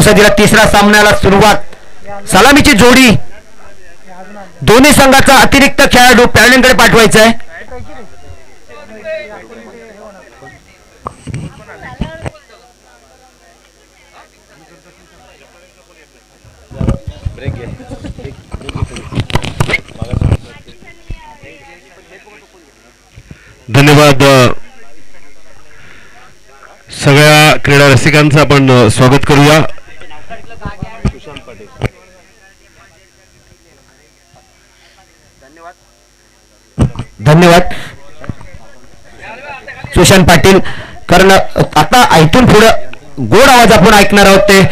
मुसदीला तिसऱ्या सामन्याला सुरुवात. सलामीची जोडी दोन्ही संघाचा अतिरिक्त खेळाडू पॅव्हलियनकडे पाठवायचा आहे. धन्यवाद. सगळ्या क्रीडा रसिकांचं आपण स्वागत करूया. धन्यवाद सुशांत पाटील. कारण आता इथून पुढे गोड आवाज आपण ऐकणार आहोत ते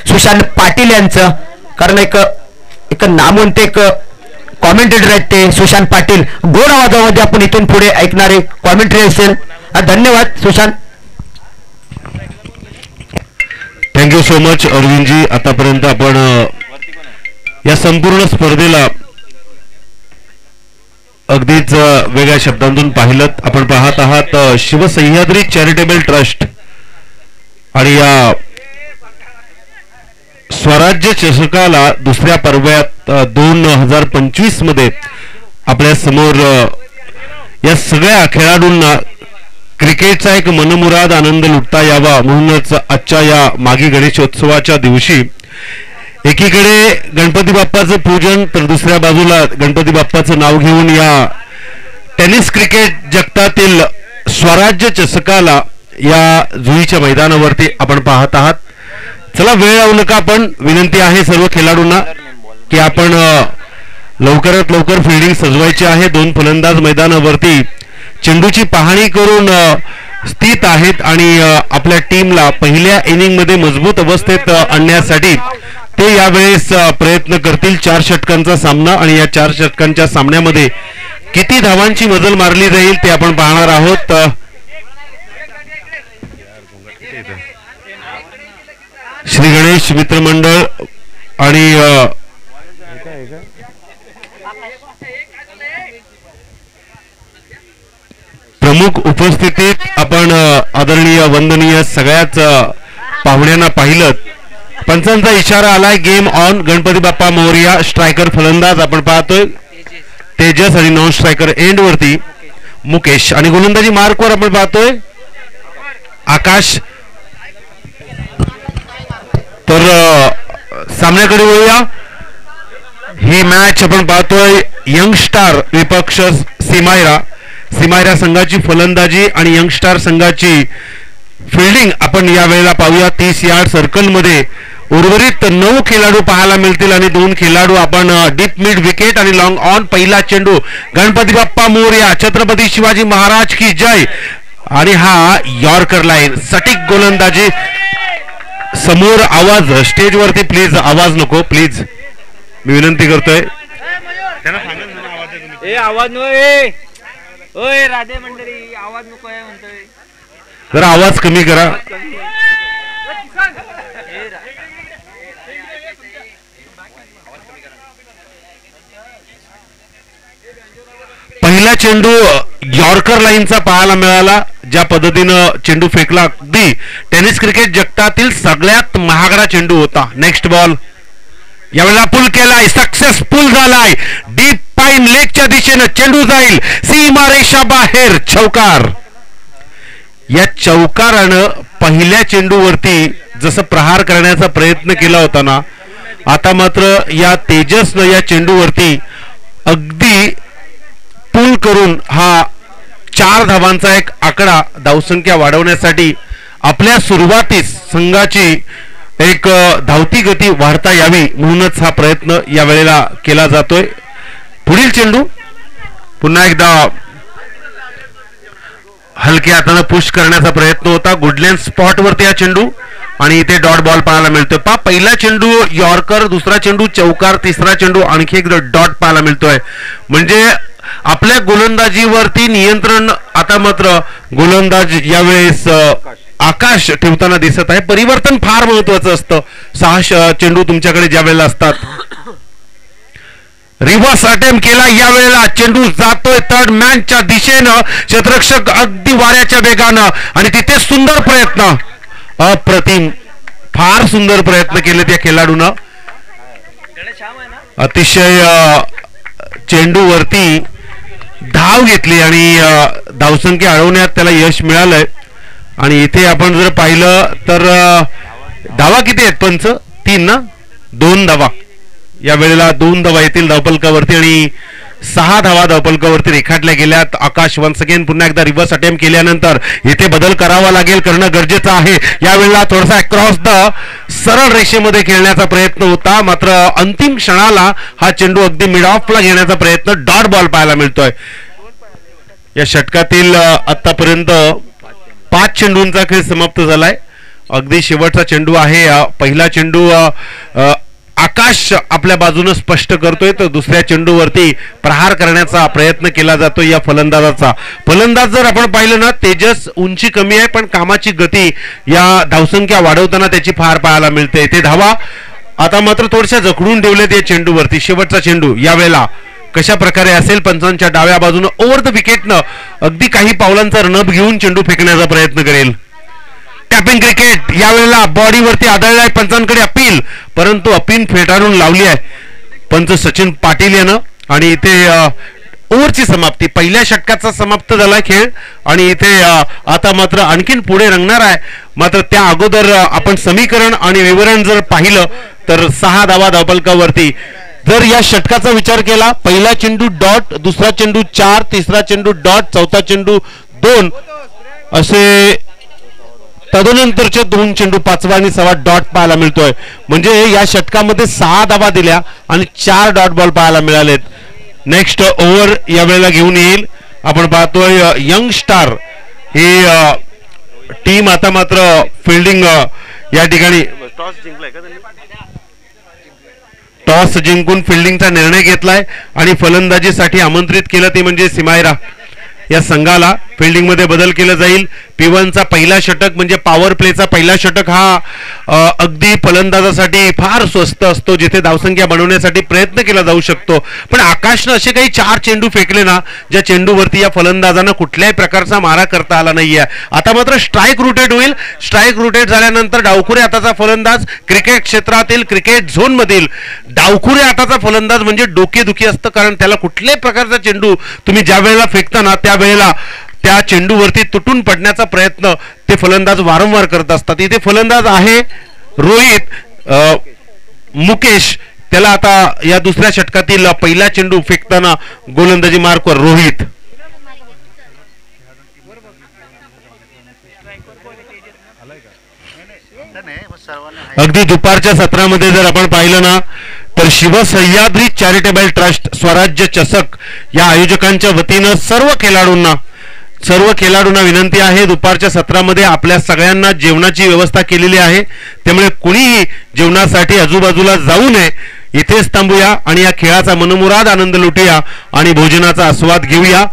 सुशांत पाटील यांचं. कारण एक नामवंत एक कॉमेंटेटर आहेत ते सुशांत पाटील. गोड आवाजामध्ये आपण इथून पुढे ऐकणारे कॉमेंट्री असेल. धन्यवाद Sushant. Thank you so much Arvindji. आतापर्यंत आपण या संपूर्ण स्पर्धेला अगदीच वेगळ्या शब्दांतून पाहिलं. आपण पाहत आहात शिवसह्याद्री चॅरिटेबल ट्रस्ट आणि या स्वराज्य चषकाला दुसऱ्या पर्वात 2025 मध्ये आपल्या समोर या सगळ्या खेळाडूंना क्रिकेटचा एक मनमुराद आनंद लुटता यावा म्हणूनच आजच्या या मागी गणेशोत्सवाच्या दिवशी एकीकडे गणपती बाप्पाचं पूजन तर दुसऱ्या बाजूला गणपती बाप्पाचं नाव घेऊन या टेनिस क्रिकेट जगतातील स्वराज्य चषकाला या जुईच्या मैदानावरती आपण पाहत आहात. चला वेळ लावू नका. आपण विनंती आहे सर्व खेळाडूंना की आपण लवकरात लवकर फिल्डिंग सजवायची आहे. दोन फलंदाज मैदानावरती चेंडूची पाहणी करून स्थित आहेत आणि आपल्या टीमला पहिल्या इनिंग मध्ये मजबूत अवस्थेत आणण्यासाठी ते यावेळेस प्रयत्न करतील. 4 षटकांचा सामना आणि या 4 षटकांच्या सामन्यामध्ये किती धावांची मजल मारली जाईल ते आपण पाहणार आहोत. श्री गणेश मित्रमंडळ आणि प्रमुख उपस्थितीत आपण आदरणीय वंदनीय सगळ्याच पाहुण्यांना पाहिलं. पंचांचा इशारा आलाय. Game on. Ganpati Bappa Morya. Striker फलंदाज आपण पाहतोय तेजस आणि नॉन स्ट्रायकर एंड वरती मुकेश आणि गोलंदाजी मार्क वर आपण पाहतोय आकाश. तर सामन्याकडे वळूया. ही मॅच आपण पाहतोय यंगस्टार विपक्ष सिमायरा संघाची फलंदाजी आणि यंगस्टार संघाची फिल्डिंग आपण या वेळेला पाहूया. 30 यार्ड सर्कल मध्ये उर्वरित 9 खेळाडू पाहायला मिळतील आणि 2 खेळाडू आपण डीप मिड विकेट आणि लॉंग ऑन. पहिला चेंडू गणपती बाप्पा मोरया. छत्रपती शिवाजी महाराज की जय. आणि हा यॉर्कर लाईन सटीक गोलंदाजी. समोर आवाज स्टेजवरती प्लीज आवाज नको प्लीज मी विनंती करतोय. आवाज नको. राधे मंडळी आवाज नको आहे म्हणतोय. जरा आवाज कमी करा. पहिला चेंडू यॉर्कर लाईनचा पाहायला मिळाला. ज्या पद्धतीनं चेंडू फेकला अगदी टेनिस क्रिकेट जगतातील सगळ्यात महागडा चेंडू होता. नेक्स्ट बॉल यावेळेला पुल केलाय. सक्सेसफुल झालाय. डीप पाईन लेकच्या दिशेनं चेंडू जाईल सीमारेषा बाहेर. चौकार. या चौकारानं पहिल्या चेंडूवरती जसं प्रहार करण्याचा प्रयत्न केला होता ना, आता मात्र या तेजसनं या चेंडूवरती अगदी पूल करून हा 4 धावांचा एक आकडा धावसंख्या वाढवण्यासाठी आपल्या सुरुवातीस संघाची एक धावती गती वाढता यावी म्हणूनच हा प्रयत्न या वेळेला केला जातोय. पुढील चेंडू पुन्हा एकदा हलक्या हाताने पुश करण्याचा प्रयत्न होता. गुडलँड स्पॉट वरती हा चेंडू आणि इथे डॉट बॉल पाहायला मिळतोय. पहिला चेंडू यॉर्कर, दुसरा चेंडू चौकार, तिसरा चेंडू आणखी एक डॉट पाहायला मिळतोय. म्हणजे आपल्या गोलंदाजीवरती नियंत्रण आता मात्र गोलंदाज यावेळेस आकाश ठेवताना दिसत आहे. परिवर्तन फार महत्वाचं असतं. 6 चेंडू तुमच्याकडे ज्या वेळेला असतात. रिव्हर्स अटेम्प्ट केला. यावेळेला चेंडू जातोय थर्ड मॅनच्या दिशेनं. क्षेत्ररक्षक अगदी वाऱ्याच्या वेगानं आणि तिथे सुंदर प्रयत्न. अप्रतिम फार सुंदर प्रयत्न केले त्या खेळाडूनं. अतिशय चेंडूवरती धाव घेतली आणि धावसंख्या अडवण्यात त्याला यश मिळालंय. आणि इथे आपण जर पाहिलं तर धावा किती आहेत पंच? 3 ना? 2 धावा या वेळेला 2 धावा येतील धावपलकावरती आणि 6 धावा धावपलकावरती रेखाटल्या गेल्यात. आकाश वन्स अगेन पुन्हा एकदा रिव्हर्स अटेम्प्ट केल्यानंतर इथे बदल करावा लागेल, करणं गरजेचं आहे. यावेळेला थोडासा अक्रॉस द सरळ रेषेमध्ये खेळण्याचा प्रयत्न होता, मात्र अंतिम क्षणाला हा चेंडू अगदी मिड ऑफला घेण्याचा प्रयत्न, डॉट बॉल पाहायला मिळतोय. या षटकातील आतापर्यंत 5 चेंडूंचा खेळ समाप्त झालाय. अगदी शेवटचा चेंडू आहे. पहिला चेंडू आकाश आपल्या बाजूने स्पष्ट करतोय, तर दुसऱ्या चेंडूवरती प्रहार करण्याचा प्रयत्न केला जातो या फलंदाजाचा. फलंदाज जर आपण पाहिलं ना, तेजस उंची कमी आहे पण कामाची गती या धावसंख्या वाढवताना त्याची फार पाहायला मिळते. ते धावा आता मात्र थोड्याशा जखडून ठेवल्यात या चेंडूवरती. शेवटचा चेंडू यावेळेला कशा प्रकारे असेल? पंचांच्या डाव्या बाजूने ओव्हर द विकेटनं अगदी काही पावलांचा रनअप घेऊन चेंडू फेकण्याचा प्रयत्न करेल. टॅपिंग क्रिकेट यावेळेला बॉडीवरती आदळलाय. पंचांकडे अपील, परंतु अपील फेटाळून लावली आहे पंच सचिन पाटील यानं. आणि इथे ओव्हरची समाप्ती, पहिल्या षटकाचा समाप्त झाला खेळ आणि इथे आता मात्र आणखीन पुढे रंगणार आहे. मात्र त्या अगोदर आपण समीकरण आणि विवरण जर पाहिलं तर 6 धावा धावपलकावरती. जर या षटकाचा विचार केला, पहिला चेंडू डॉट, दुसरा चेंडू 4, तिसरा चेंडू डॉट, चौथा चेंडू 2 असे तदनंतरचे 2 चेंडू 5वा आणि 6वा डॉट पाहायला मिळतोय. म्हणजे या षटकामध्ये 6 धावा दिल्या आणि 4 डॉट बॉल पाहायला मिळालेत. नेक्स्ट ओव्हर या वेळेला घेऊन येईल. आपण पाहतोय यंग स्टार ही टीम आता मात्र फिल्डिंग या ठिकाणी टॉस जिंकून फिल्डिंगचा निर्णय घेतलाय आणि फलंदाजीसाठी आमंत्रित केलं ते म्हणजे सिमायरा या संघाला. फिल्डिंग मध्ये बदल केला जाईल. P1चा पहिला षटक म्हणजे पॉवर प्लेचा पहिला षटक हा अगदी फलंदाजासाठी फार स्वस्त असतो, जिथे धावसंख्या बनवण्यासाठी प्रयत्न केला जाऊ शकतो. पण आकाशनं असे काही 4 चेंडू फेकले ना, ज्या चेंडूवरती या फलंदाजांना कुठल्याही प्रकारचा मारा करता आला नाहीये. आता मात्र स्ट्राईक रोटेट होईल. स्ट्राईक रोटेट झाल्यानंतर डावखुरे हाताचा फलंदाज, क्रिकेट क्षेत्रातील क्रिकेट झोन मधील डावखुरे हाताचा फलंदाज म्हणजे डोकेदुखी असतं, कारण त्याला कुठल्याही प्रकारचा चेंडू तुम्ही ज्या वेळेला फेकताना त्यावेळेला त्या चेंडूवरती तुटून पडण्याचा प्रयत्न ते फलंदाज वारंवार करत असतात. इथे फलंदाज आहे रोहित मुकेश, त्याला आता या दुसऱ्या षटकातील पहिला चेंडू फेकताना गोलंदाजी मार्कवर रोहित. अगदी दुपारच्या सत्रामध्ये जर आपण पाहिलं ना, तर शिवसह्याद्री चॅरिटेबल ट्रस्ट स्वराज्य चषक या आयोजकांच्या वतीनं सर्व खेळाडूंना विनंती आहे, दुपारच्या सत्रामध्ये आपल्या सगळ्यांना जेवणाची व्यवस्था केलेली आहे. त्यामुळे कुणीही जेवणासाठी आजूबाजूला जाऊ नये, इथेच थांबूया आणि या खेळाचा मनमुराद आनंद लुटूया आणि भोजनाचा आस्वाद घेऊया.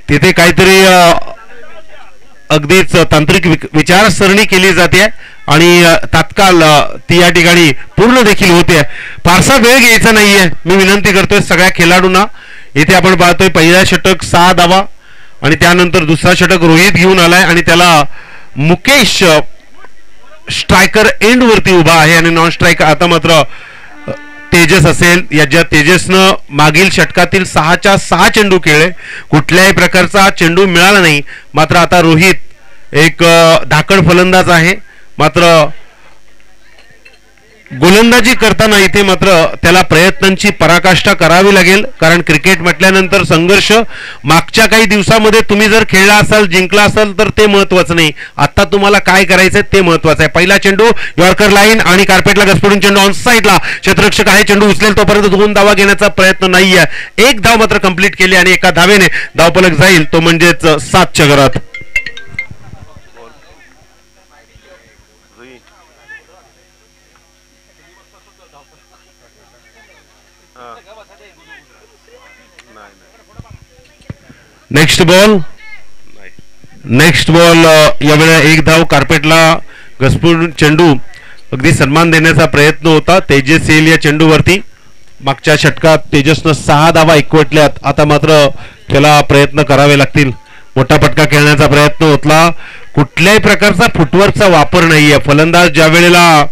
तिथे काहीतरी अगदीच तांत्रिक विचारसरणी केली जाते आणि तात्काळ ती या ठिकाणी पूर्ण देखील होते. फारसा वेळ घ्यायचा नाहीये, मी विनंती करतोय सगळ्या खेळाडूंना. इथे आपण पाहतोय पहिला षटक 6 धावा आणि त्यानंतर दुसरा षटक रोहित घेऊन आलाय आणि त्याला मुकेश स्ट्रायकर एंड वरती उभा आहे आणि नॉन स्ट्रायकर आता मात्र तेजस असेल. याच्या तेजसनं मागील षटकातील 6च्या 6 चेंडू खेळले, कुठल्याही प्रकारचा चेंडू मिळाला नाही. मात्र आता रोहित एक धाकड फलंदाज आहे, मात्र गोलंदाजी करताना इथे मात्र त्याला प्रयत्नांची पराकाष्ठा करावी लागेल, कारण क्रिकेट म्हटल्यानंतर संघर्ष. मागच्या काही दिवसामध्ये तुम्ही जर खेळला असाल, जिंकला असाल तर ते महत्वाचं नाही, आता तुम्हाला काय करायचंय ते महत्वाचं आहे. पहिला चेंडू यॉर्कर लाईन आणि कार्पेटला घसपडून चेंडू ऑन साईडला, क्षेत्ररक्षक आहे, चेंडू उचलेल तोपर्यंत 2 धावा घेण्याचा प्रयत्न नाहीये. 1 धाव मात्र कंप्लीट केली आणि एका धावेने धावफलक जाईल, तो म्हणजेच 7च्या घरात. नेक्स्ट बॉल यावेळेला 1 धाव, कार्पेटला घसपून चेंडू, अगदी सन्मान देण्याचा प्रयत्न होता. तेजस येईल या चेंडूवरती. मागच्या षटकात तेजसनं 6 धावा एकवटल्यात, आता मात्र त्याला प्रयत्न करावे लागतील. मोठा फटका खेळण्याचा प्रयत्न होतला, कुठल्याही प्रकारचा फुटवर्कचा वापर नाहीये. फलंदाज ज्या वेळेला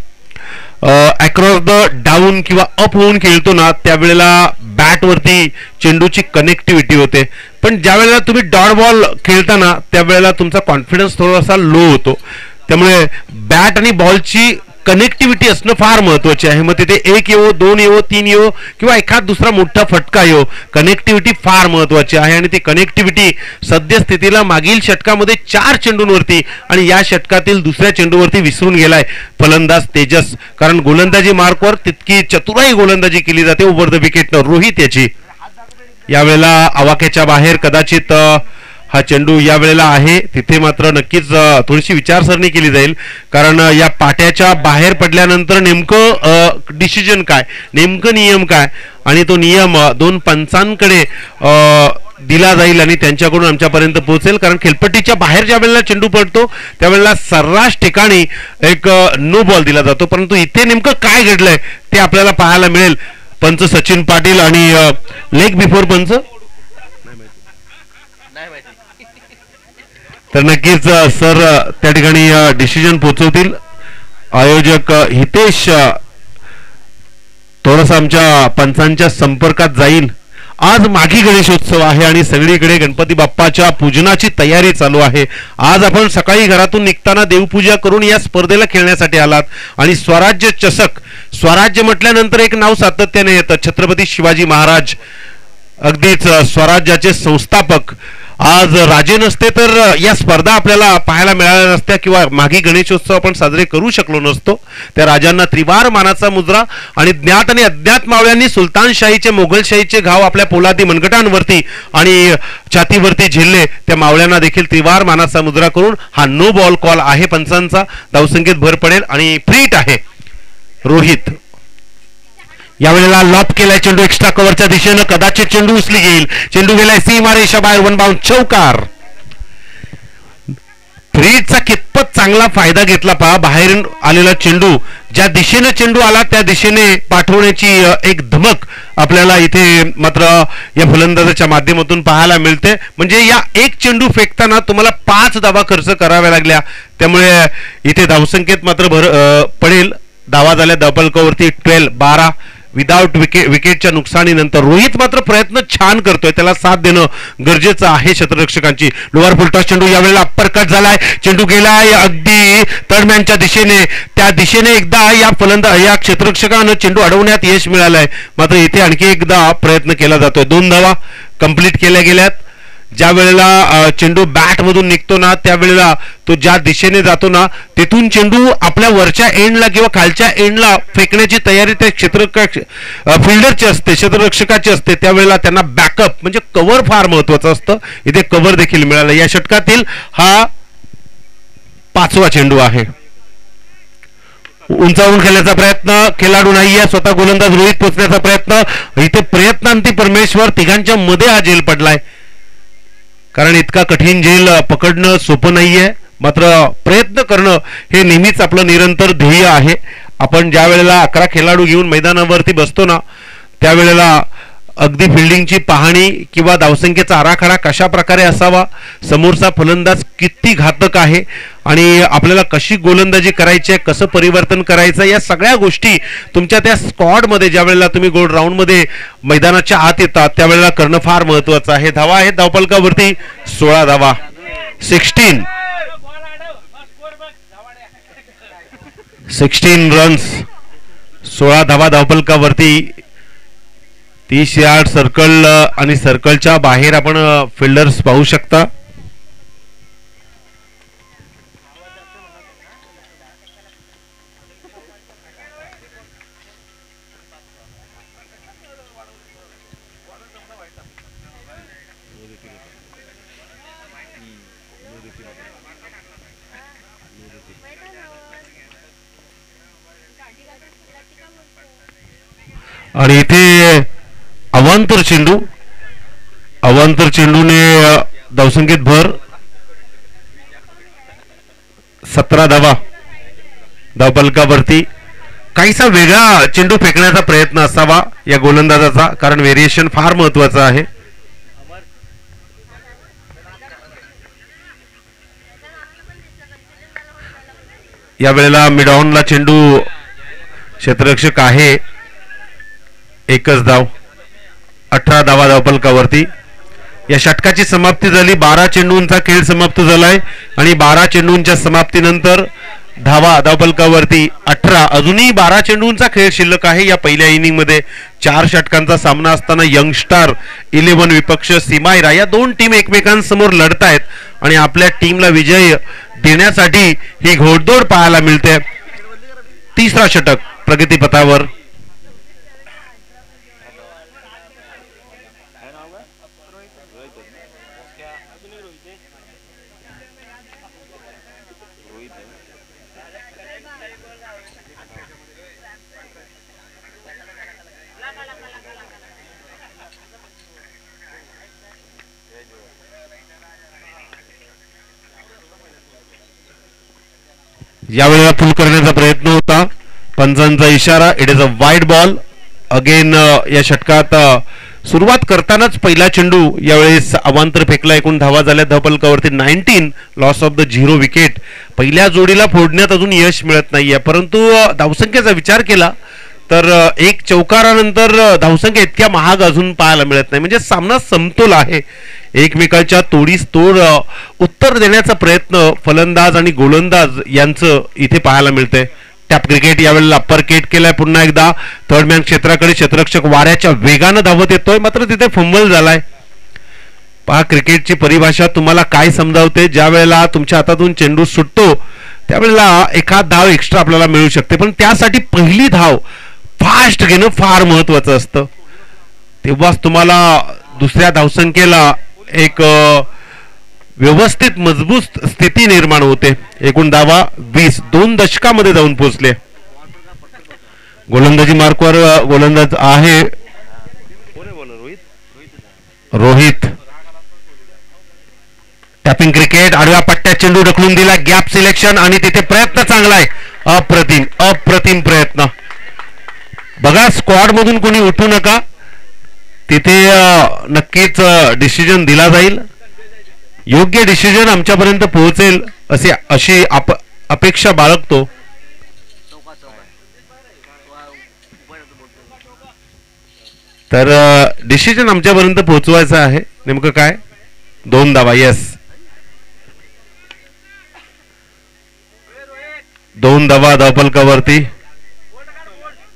अक्रॉस द डाऊन किंवा अप होऊन खेळतो ना त्यावेळेला बॅटवरती चेंडूची कनेक्टिव्हिटी होते, पण ज्या वेळेला तुम्ही डॉट बॉल खेळताना त्यावेळेला तुमचा कॉन्फिडन्स थोडासा लो होतो. त्यामुळे बॅट आणि बॉलची कनेक्टिव्हिटी असणं फार महत्वाची आहे. मग तिथे 1 येवो, 2 येवो, 3 येवो किंवा एखाद दुसरा मोठा फटका येवो, कनेक्टिव्हिटी फार महत्वाची आहे. आणि ती कनेक्टिव्हिटी सद्यस्थितीला मागील षटकामध्ये 4 चेंडूंवरती आणि या षटकातील दुसऱ्या चेंडूवरती विसरून गेलाय फलंदाज तेजस. कारण गोलंदाजी मार्कवर तितकी चतुराई गोलंदाजी केली जाते ओव्हर द विकेटनं. रोहित याची यावेळेला आवाक्याच्या बाहेर कदाचित हा चेंडू या वेळेला आहे तिथे मात्र नक्कीच थोडीशी विचारसरणी केली जाईल. कारण या पाट्याच्या बाहेर पडल्यानंतर नेमकं डिसिजन काय, नेमकं नियम काय आणि तो नियम 2 पंचांकडे दिला जाईल आणि त्यांच्याकडून आमच्यापर्यंत पोहोचेल. कारण खेळपट्टीच्या बाहेर ज्या वेळेला चेंडू पडतो त्यावेळेला सर्रास ठिकाणी एक नो बॉल दिला जातो, परंतु इथे नेमकं काय घडलंय ते आपल्याला पाहायला मिळेल. पंच सचिन पाटील आणि लेग बिफोर पंच तर नक्कीच सर त्या ठिकाणी डिसिजन पोहोचवतील. आयोजक हितेश थोडासा आमच्या पंचांच्या संपर्कात जाईल. आज माघी गणेशोत्सव आहे आणि सगळीकडे गणपती बाप्पाच्या पूजनाची तयारी चालू आहे. आज आपण सकाळी घरातून निघताना देवपूजा करून या स्पर्धेला खेळण्यासाठी आलात आणि स्वराज्य चषक, स्वराज्य म्हटल्यानंतर एक नाव सातत्याने येतं, छत्रपती शिवाजी महाराज, अगदीच स्वराज्याचे संस्थापक. आज राजे नसते तर या स्पर्धा आपल्याला पाहायला मिळाल्या नसत्या किंवा माघी गणेशोत्सव आपण साजरे करू शकलो नसतो. त्या राजांना त्रिवार मानाचा मुजरा आणि ज्ञात आणि अज्ञात मावळ्यांनी सुलतानशाहीचे, मोगलशाहीचे घाव आपल्या पोलादी मनगटांवरती आणि छातीवरती झेलले. त्या मावळ्यांना देखील त्रिवार मानाचा मुजरा करून हा नो बॉल कॉल आहे पंचांचा. धावसंख्येत भर पडेल आणि फ्रीट आहे. रोहित यावेळेला लॉप केलाय चेंडू एक्स्ट्रा कव्हरच्या दिशेनं, कदाचित चेंडू उचली घेईल. चेंडू गेलाय सीमारेषा बाहेर, 1 बाउंड चौकार. फ्रीटचा कितपत चांगला फायदा घेतला पहा. बाहेरून आलेला चेंडू ज्या दिशेने चेंडू आला त्या दिशेने पाठवण्याची एक धमक आपल्याला इथे मात्र या फलंदाजाच्या माध्यमातून पाहायला मिळते. म्हणजे या एक चेंडू फेकताना तुम्हाला 5 धावा खर्च कराव्या लागल्या. त्यामुळे इथे धावसंख्येत मात्र भर पडेल. धावा झाल्या धावफलकावरती 12 विदाउट विकेटच्या नुकसानीनंतर. रोहित मात्र प्रयत्न छान करतोय, त्याला साथ देणं गरजेचं आहे क्षेत्ररक्षकांची. लोअर फुलटॉस चेंडू यावेळेला अप्पर कट झालाय. चेंडू गेलाय अगदी थर्डमॅनच्या दिशेने. त्या दिशेने एकदा या क्षेत्ररक्षकानं चेंडू अडवण्यात यश मिळालंय. मात्र इथे आणखी एकदा प्रयत्न केला जातोय. 2 धावा कंप्लीट केल्या गेल्यात. ज्या वेळेला चेंडू बॅट मधून निघतो ना त्यावेळेला तो ज्या दिशेने जातो ना तिथून चेंडू आपल्या वरच्या एंडला किंवा खालच्या एंडला फेकण्याची तयारी त्या फिल्डरची असते, क्षेत्ररक्षकाची असते. त्यावेळेला त्यांना बॅकअप म्हणजे कव्हर फार महत्वाचं असतं. इथे कव्हर देखील मिळालं. या षटकातील हा 5वा चेंडू आहे. उंचावून खेळण्याचा प्रयत्न, खेळाडू नाहीये, स्वतः गोलंदाज रोहित पोचण्याचा प्रयत्न. इथे प्रयत्नांती परमेश्वर, तिघांच्या मध्ये हा झेल पडलाय. कारण इतका कठीण झेल पकडणं सोपं नाहीये. मात्र प्रयत्न करणं हे नेहमीच आपलं निरंतर ध्येय आहे. आपण ज्या वेळेला 11 खेळाडू घेऊन मैदानावरती बसतो ना त्यावेळेला अगदी फिल्डिंगची पाहणी किंवा धावसंख्येचा आराखडा कशा प्रकारे असावा, समोरचा फलंदाज किती घातक आहे आणि आपल्याला कशी गोलंदाजी करायची आहे, कसं परिवर्तन करायचं, या सगळ्या गोष्टी तुमच्या त्या स्क्वॉडमध्ये ज्या वेळेला तुम्ही गोल राऊंडमध्ये मैदानाच्या आत येतात त्यावेळेला करणं फार महत्वाचं आहे. धावा आहेत धावफलकावरती 16 धावा, 16 रन्स, 16 धावा धावफलकावरती. 30 यार्ड सर्कल आणि सर्कलच्या बाहेर आपण फिल्डर्स पाहू शकता. आणि इथे अवांतर चेंडूने धावसंख्येत भर. 17 धावा धावफलकावरती. काहीसा वेगळा चेंडू फेकण्याचा प्रयत्न असावा या गोलंदाजाचा, कारण व्हेरिएशन फार महत्वाचं आहे. या वेळेला मिडऑनला चेंडू क्षेत्ररक्षक आहे. एकच धाव, 18 धावा धावफलकावरती. या षटकाची समाप्ती झाली. 12 चेंडूंचा खेळ समाप्त झालाय आणि 12 चेंडूंच्या समाप्तीनंतर धावा धावफलकावरती 18. अजूनही 12 चेंडूंचा खेळ शिल्लक आहे. या पहिल्या इनिंग मध्ये 4 षटकांचा सामना असताना यंगस्टार 11 विपक्ष सीमायरा या दोन टीम एकमेकांसमोर लढतायत आणि आपल्या टीमला विजय देण्यासाठी ही घोडदौड पाहायला मिळते. तिसरा षटक प्रगतीपथावर. यावेळेला फुल करण्याचा प्रयत्न होता. पंचांचा इशारा. It is a wide ball again. या षटकात सुरुवात करतानाच पहिला चेंडू यावेळेस अवांतर फेकला. एकूण धावा झाल्या धावफलकावरती 19. Loss of the 0 wicket. पहिल्या जोडीला फोडण्यात अजून यश मिळत नाहीये, परंतु धावसंख्येचा विचार केला तर एक चौकारानंतर धावसंख्या इतक्या महाग अजून पाहायला मिळत नाही. म्हणजे सामना समतोल आहे. एकमेकांच्या तोडीस तोड उत्तर देण्याचा प्रयत्न फलंदाज आणि गोलंदाज यांचं इथे पाहायला मिळतंय. टॅप क्रिकेट यावेळेला अप्पर केट केलाय. पुन्हा एकदा थर्ड मॅन क्षेत्राकडे क्षेत्ररक्षक वाऱ्याच्या वेगानं धावत येतोय, मात्र तिथे फंबल झालाय. पहा क्रिकेटची परिभाषा तुम्हाला काय समजावते. ज्या वेळेला तुमच्या हातातून चेंडू सुटतो त्यावेळेला एखाद धाव एक्स्ट्रा आपल्याला मिळू शकते, पण त्यासाठी पहिली धाव फास्ट घेणं फार महत्वाचं असतं. तेव्हाच तुम्हाला दुसऱ्या धावसंख्येला एक व्यवस्थित मजबूत स्थिती निर्माण होते. एकूण धावा 20. 2 दशकामध्ये जाऊन पोहोचले. गोलंदाजी मार्कवर गोलंदाज आहे रोहित. Tapping cricket. आडव्या पट्ट्यात चेंडू ढकलून दिला. गॅप सिलेक्शन आणि तिथे प्रयत्न चांगला आहे. अप्रतिम अप्रतिम प्रयत्न. बघा स्क्वॉड मधून कोणी उठू नका. तिथे नक्कीच डिसिजन दिला जाईल. योग्य डिसिजन आमच्यापर्यंत पोहोचेल अशी अपेक्षा बाळगतो. तर डिसिजन आमच्यापर्यंत पोहोचवायचं आहे. नेमकं काय? 2 धावा. येस, 2 धावा धावफलकावरती.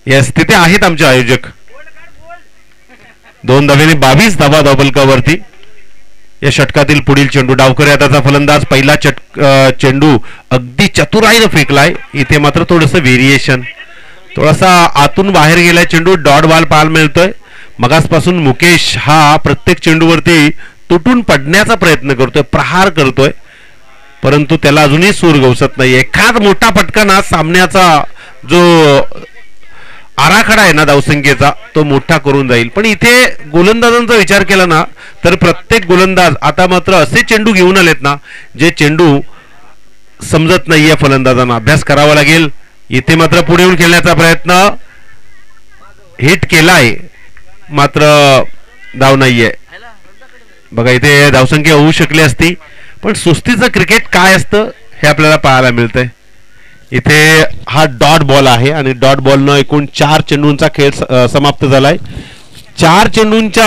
येस, तिथे आहेत आमचे आयोजक. 2 धावेने 22 धावा धावफलकावरती. या षटकातील पुढील चेंडू. डावकर हाताचा फलंदाज. पहिला चेंडू अगदी चतुराईनं फेकलाय. इथे मात्र थोडंसं व्हेरिएशन, थोडासा आतून बाहेर गेलाय चेंडू. डॉट बॉल पाहायला मिळतोय. मगासपासून मुकेश हा प्रत्येक चेंडूवरती तुटून पडण्याचा प्रयत्न करतोय, प्रहार करतोय, परंतु त्याला अजूनही सूर गवसत नाही. एखाद मोठा फटका ना सामन्याचा जो आराखडा आहे ना धावसंख्येचा तो मोठा करून जाईल. पण इथे गोलंदाजांचा विचार केला ना तर प्रत्येक गोलंदाज आता मात्र असे चेंडू घेऊन आलेत ना जे चेंडू समजत नाहीये फलंदाजांना. अभ्यास करावा लागेल. इथे मात्र पुढे येऊन खेळण्याचा प्रयत्न. हिट केलाय मात्र धाव नाहीये. बघा इथे धावसंख्या होऊ शकली असती, पण सुस्तीचं क्रिकेट काय असतं हे आपल्याला पाहायला मिळतंय. इथे हा डॉट बॉल आहे आणि डॉट बॉलनं एकूण 4 चेंडूंचा खेळ समाप्त झालाय. 4 चेंडूंच्या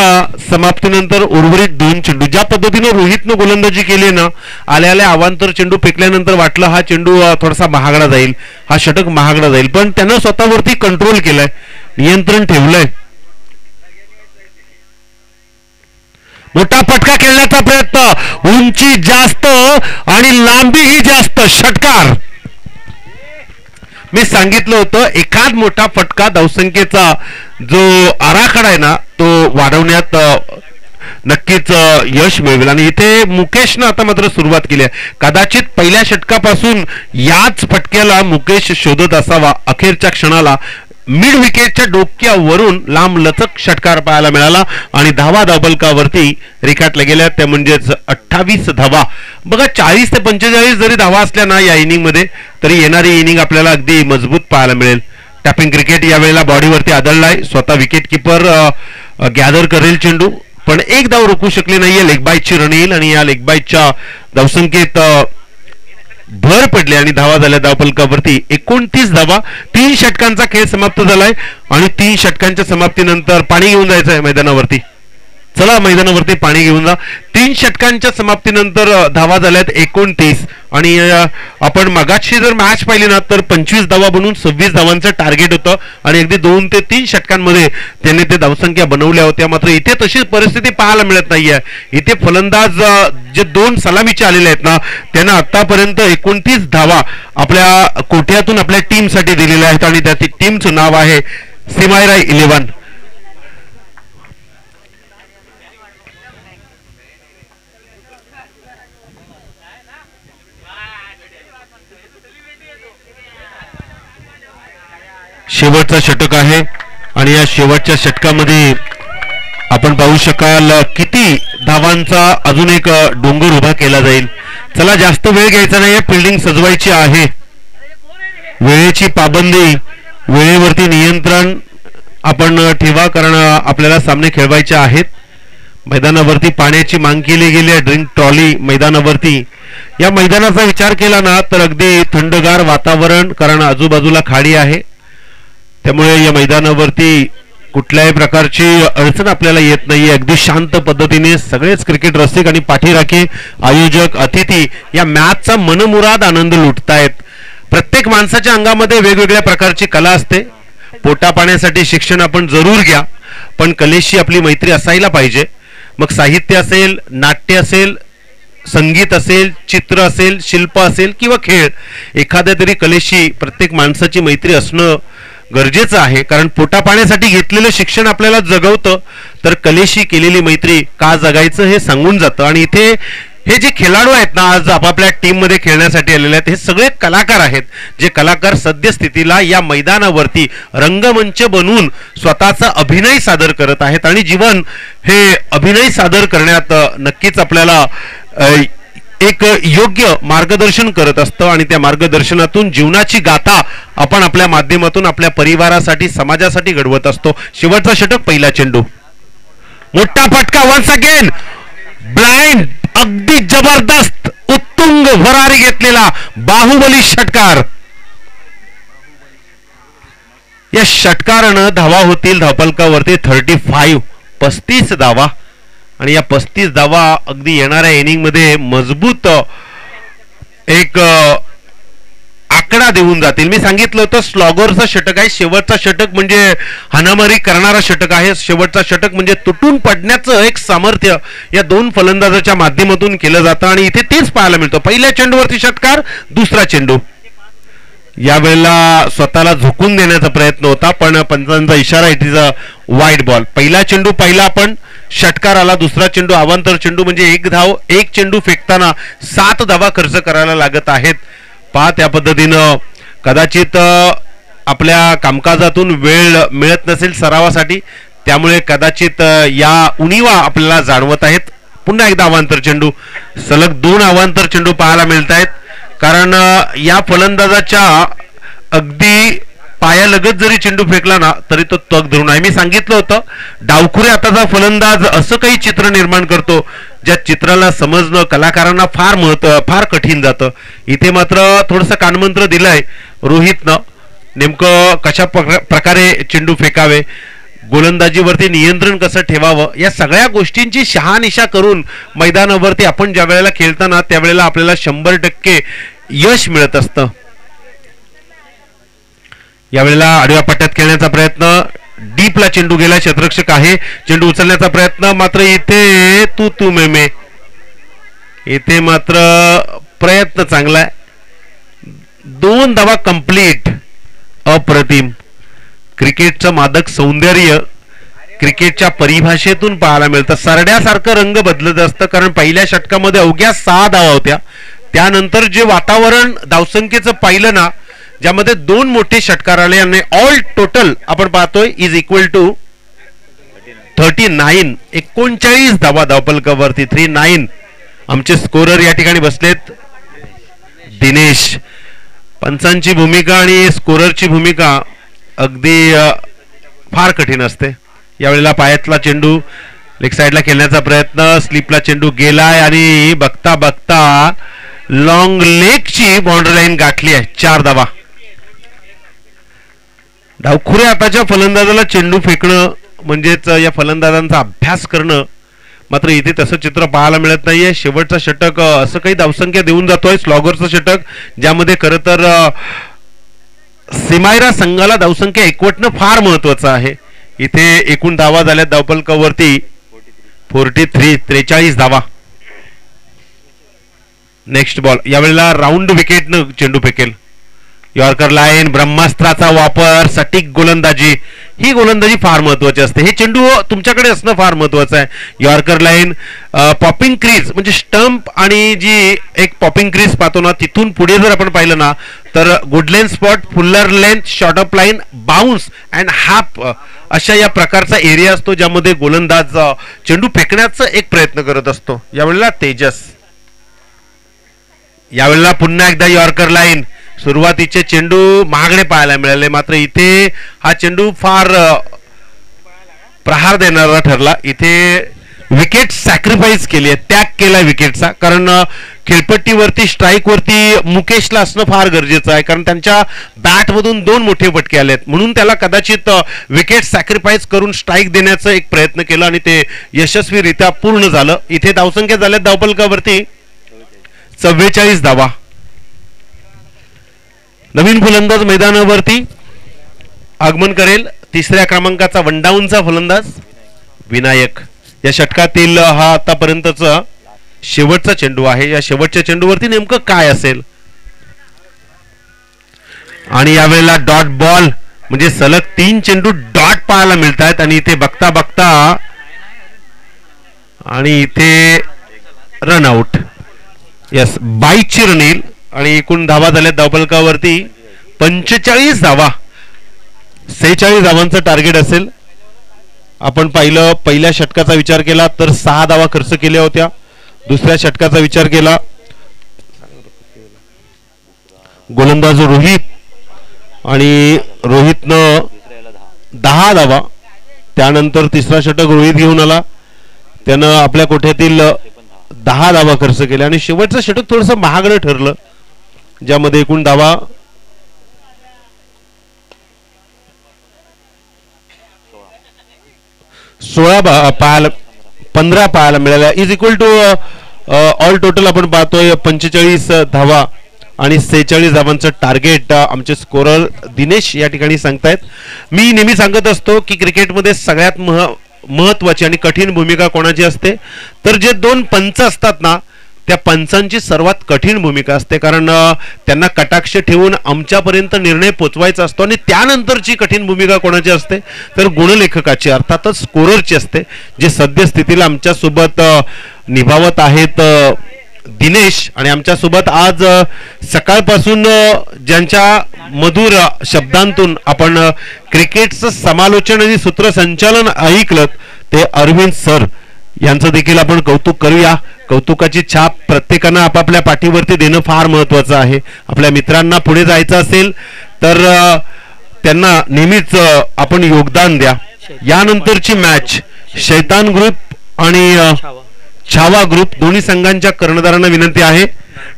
समाप्तीनंतर उर्वरित 2 चेंडू. ज्या पद्धतीने रोहितनं गोलंदाजी केली ना, आल्या आल्या अवांतर चेंडू फेकल्यानंतर वाटलं हा चेंडू थोडासा महागडा जाईल, हा षटक महागडा जाईल, पण त्यानं स्वतःवरती कंट्रोल केलाय, नियंत्रण ठेवलंय. मोठा फटका खेळण्याचा प्रयत्न. उंची जास्त आणि लांबीही जास्त. षटकार. मी सांगितलं होतं एखाद मोठा फटका धावसंख्येचा जो आराखडा आहे ना तो वाढवण्यात नक्कीच यश मिळवेल. आणि इथे मुकेशनं आता मात्र सुरुवात केली आहे. कदाचित पहिल्या षटकापासून याच फटक्याला मुकेश शोधत असावा. अखेरच्या क्षणाला मिड विकेटच्या डोक्यावरून लांब लचक षटकार पाहायला मिळाला आणि धावा धावफलकावरती रेखाटल्या गेल्या. त्या म्हणजेच 28 धावा. बघा 40 ते 45 जरी धावा असल्या ना या इनिंग मध्ये तरी येणारी इनिंग आपल्याला अगदी मजबूत पाहायला मिळेल. टॅपिंग क्रिकेट यावेळेला बॉडीवरती आदळलाय. स्वतः विकेट किपर गॅदर करेल चेंडू, पण एक धाव रोखू शकले नाहीये. लेग बाईटची रन येईल आणि या लेग बाईटच्या धावसंख्येत भर पडली आणि धावा झाल्या धावफलकावरती 29 धावा. 3 षटकांचा खेळ समाप्त झालाय आणि 3 षटकांच्या समाप्तीनंतर पाणी घेऊन जायचं आहे मैदानावरती. चला मैदानावरती पाणी घेऊन जा. 3 षटकांच्या समाप्तीनंतर धावा झाल्यात 29 आणि आपण मगाशी जर मॅच पाहिली ना तर 25 धावा बनवून 26 धावांचं टार्गेट होतं आणि अगदी 2 ते 3 षटकांमध्ये त्यांनी ते धावसंख्या बनवल्या होत्या. मात्र इथे तशी परिस्थिती पाहायला मिळत नाहीये. इथे फलंदाज जे 2 सलामीचे आलेले आहेत ना त्यांना आतापर्यंत 29 धावा आपल्या कोठ्यातून आपल्या टीमसाठी दिलेल्या आहेत आणि त्या टीमचं नाव आहे सिमायरा 11. शेवटचा षटक आहे आणि या शेवटच्या षटकामध्ये आपण पाहू शकाल किती धावांचा अजून एक डोंगर उभा केला जाईल. चला जास्त वेळ घ्यायचा नाही, फिल्डिंग सजवायची आहे. वेळेची पाबंदी, वेळेवरती नियंत्रण आपण ठेवा कारण आपल्याला सामने खेळवायचे आहेत. मैदानावरती पाण्याची मागणी केली गेली आहे. ड्रिंक ट्रॉली मैदानावरती. या मैदानाचा विचार केला ना तर अगदी थंडगार वातावरण कारण आजूबाजूला खाडी आहे. त्यामुळे या मैदानावरती कुठल्याही प्रकारची अडचण आपल्याला येत नाही. अगदी शांत पद्धतीने सगळेच क्रिकेट रसिक आणि पाठीराखे आयोजक अतिथी या मॅचचा मनमुराद आनंद लुटतायत. प्रत्येक माणसाच्या अंगामध्ये वेगवेगळ्या प्रकारची कला असते. पोटा पाण्यासाठी शिक्षण आपण जरूर घ्या पण कलेशी आपली मैत्री असायला पाहिजे. मग साहित्य असेल, नाट्य असेल, संगीत असेल, चित्र असेल, शिल्प असेल किंवा खेळ, एखाद्या तरी कलेशी प्रत्येक माणसाची मैत्री असणं गरजेचं आहे. कारण पोटा पाण्यासाठी घेतलेलं शिक्षण आपल्याला जगवतं तर कलेशी केलेली मैत्री का जगायचं हे सांगून जातं. आणि इथे हे जे खेळाडू आहेत ना आज आपापल्या टीम मध्ये खेळण्यासाठी आलेले आहेत हे सगळे कलाकार आहेत. जे कलाकार सद्यस्थितीला या मैदानावरती रंगमंच बनवून स्वतःचा अभिनय सादर करत आहेत आणि जीवन हे अभिनय सादर करण्यात नक्कीच आपल्याला एक योग्य मार्गदर्शन करत असतं आणि त्या मार्गदर्शनातून जीवनाची गाथा आपण आपल्या माध्यमातून आपल्या परिवारासाठी समाजासाठी घडवत असतो. शेवटचा षटक, पहिला चेंडू, मोठा फटका, वन्स अगेन ब्लाइंड, अगदी जबरदस्त उत्तुंग भरारी घेतलेला बाहुबली षटकार. या षटकारानं धावा होतील धावफलकावरती 35 धावा आणि या 35 धावा अगदी येणाऱ्या इनिंग मध्ये मजबूत एक आकडा देऊन जातील. मी सांगितलं होतं स्लॉगरचं षटक आहे. शेवटचा षटक म्हणजे हाणामारी करणारा षटक आहे. शेवटचा षटक म्हणजे तुटून पडण्याचं एक सामर्थ्य या 2 फलंदाजाच्या माध्यमातून केलं जातं आणि इथे तेच पाहायला मिळतं. पहिल्या चेंडूवरती षटकार, दुसरा चेंडू. यावेळेला स्वतःला झोकून देण्याचा प्रयत्न होता पण पंचांचा इशारा, it is a wide ball. पहिला चेंडू पाहिला पण षटकार आला. दुसरा चेंडू अवांतर चेंडू म्हणजे 1 धाव. 1 चेंडू फेकताना 7 धावा खर्च करायला लागत आहेत. पहा त्या पद्धतीनं कदाचित आपल्या कामकाजातून वेळ मिळत नसेल सरावासाठी त्यामुळे कदाचित या उणीवा आपल्याला जाणवत आहेत. पुन्हा एकदा अवांतर चेंडू, सलग 2 अवांतर चेंडू पाहायला मिळत आहेत कारण या फलंदाजाच्या अगदी पायालगत जरी चेंडू फेकला ना तरी तो तग धरून आहे. मी सांगितलं होतं डावखुरे आताचा फलंदाज असं काही चित्र निर्माण करतो ज्या चित्राला समजणं कलाकारांना फार कठीण जातं. इथे मात्र थोडंसं कानमंत्र दिलंय रोहितनं, नेमकं कशा प्रकारे चेंडू फेकावे, गोलंदाजीवरती नियंत्रण कसं ठेवावं, या सगळ्या गोष्टींची शहानिशा करून मैदानावरती आपण ज्या वेळेला खेळताना त्यावेळेला आपल्याला 100% यश मिळत असतं. यावेळेला आडव्या पट्ट्यात खेळण्याचा प्रयत्न, डीपला चेंडू गेला, क्षेत्ररक्षक आहे, चेंडू उचलण्याचा प्रयत्न, मात्र इथे तू मे इथे मात्र प्रयत्न चांगला आहे. 2 धावा कंप्लीट. अप्रतिम. क्रिकेटचं मादक सौंदर्य क्रिकेटच्या परिभाषेतून पाहायला मिळतं. सरड्यासारखं रंग बदलत असतं कारण पहिल्या षटकामध्ये अवघ्या 6 धावा होत्या. त्यानंतर जे वातावरण धावसंख्येचं पाहिलं ना ज्यामध्ये 2 मोठे षटकार आले आणि ऑल टोटल आपण पाहतोय इज इक्वल टू 39. 39 धावा धावफलकावरती 39. आमचे स्कोरर या ठिकाणी बसलेत दिनेश. पंचांची भूमिका आणि स्कोररची भूमिका अगदी फार कठीण असते. यावेळेला पायातला चेंडू लेग साइडला खेळण्याचा प्रयत्न, स्लिपला चेंडू गेलाय आणि बघता बघता लॉंग लेगची बाउंड्री लाईन गाठली आहे. 4 धावा. डावखुऱ्या हाताच्या फलंदाजाला चेंडू फेकणं म्हणजेच या फलंदाजांचा अभ्यास करणं, मात्र इथे तसं चित्र पाहायला मिळत नाहीये. शेवटचा षटक असं काही धावसंख्या देऊन जातोय, स्लॉगरचं षटक, ज्यामध्ये खरं तर सिमायरा संघाला धावसंख्या एकवटणं फार महत्वाचं आहे. इथे एकूण धावा झाल्यात धावफलकावरती 43 धावा. Next ball. यावेळेला राऊंड विकेटनं चेंडू फेकेल. यॉर्कर लाईन, ब्रह्मास्त्राचा वापर, सटीक गोलंदाजी, ही गोलंदाजी फार महत्वाची असते. हे चेंडू तुमच्याकडे असणं फार महत्वाचं आहे. यॉर्कर लाईन, पॉपिंग क्रीज म्हणजे स्टंप आणि जी एक पॉपिंग क्रीज पाहतो ना, तिथून पुढे जर आपण पाहिलं ना तर गुड लेन स्पॉट, फुल्लर length, short up line, bounce and half अशा या प्रकारचा एरिया असतो ज्यामध्ये गोलंदाज चेंडू फेकण्याचा एक प्रयत्न करत असतो. यावेळेला तेजस. यावेळेला पुन्हा एकदा यॉर्कर लाईन. सुरुवातीचे चेंडू महागडे पाहायला मिळाले, मात्र इथे हा चेंडू फार प्रहार देणारा ठरला. इथे विकेट सॅक्रिफाईस केली आहे, त्याग केला विकेटचा, कारण खेळपट्टीवरती स्ट्राईकवरती मुकेशला असणं फार गरजेचं आहे, कारण त्यांच्या बॅटमधून 2 मोठे फटके आलेत, म्हणून त्याला कदाचित विकेट सॅक्रिफाईस करून स्ट्राईक देण्याचा एक प्रयत्न केला आणि ते यशस्वीरित्या पूर्ण झालं. इथे धावसंख्या झाल्यात धावफलकावरती 44 धावा. नवीन फलंदाज मैदानावरती आगमन करेल. 3ऱ्या क्रमांकाचा वनडाऊनचा फलंदाज विनायक. या षटकातील हा आतापर्यंतचा शेवटचा चेंडू आहे. या शेवटच्या चेंडूवरती नेमकं काय असेल. आणि यावेळेला डॉट बॉल म्हणजे सलग 3 चेंडू डॉट पाहायला मिळत आहेत आणि इथे बघता बघता आणि इथे रनआउट. यस, 22ची रन येईल आणि एकूण धावा झाल्यात धावफलकावरती 45 धावा. 46 धावांचं टार्गेट असेल. आपण पाहिलं, पहिल्या षटकाचा विचार केला तर 6 धावा खर्च केल्या होत्या. दुसऱ्या षटकाचा विचार केला, गोलंदाज रोहित, आणि रोहितनं 10 धावा. त्यानंतर 3रा षटक रोहित घेऊन आला, त्यानं आपल्या कोठ्यातील 10 धावा खर्च केल्या आणि शेवटचं षटक थोडंसं महागडं ठरलं, ज्यामध्ये एकूण धावा 15 पाहायला मिळाल्या. Is equal to all total आपण पाहतोय 45 धावा आणि 46 धावांचं टार्गेट आमचे स्कोरर दिनेश या ठिकाणी सांगतायत. मी नेहमी सांगत असतो की क्रिकेटमध्ये सगळ्यात महत्वाची आणि कठीण भूमिका कोणाची असते, तर जे 2 पंच असतात ना, त्या पंचांची सर्वात कठीण भूमिका असते, कारण त्यांना कटाक्ष ठेवून आमच्यापर्यंत निर्णय पोचवायचा असतो. आणि त्यानंतरची कठीण भूमिका कोणाची असते, तर गुणलेखकाची, अर्थातच स्कोररची असते, जे सद्यस्थितीला आमच्यासोबत निभावत आहेत दिनेश. आणि आमच्यासोबत आज सकाळपासून ज्यांच्या मधुर शब्दांतून आपण क्रिकेटचं समालोचन आणि सूत्रसंचालन ऐकलं, ते अरविंद सर यांचं देखील आपण कौतुक करूया. कौतुकाची छाप प्रत्येकानं आपापल्या पाठीवरती देणं फार महत्वाचं आहे. आपल्या मित्रांना पुढे जायचं असेल तर त्यांना नेहमीच आपण योगदान द्या. यानंतरची मॅच शैतान ग्रुप आणि छावा ग्रुप दोन्ही संघांच्या कर्णधारांना विनंती आहे,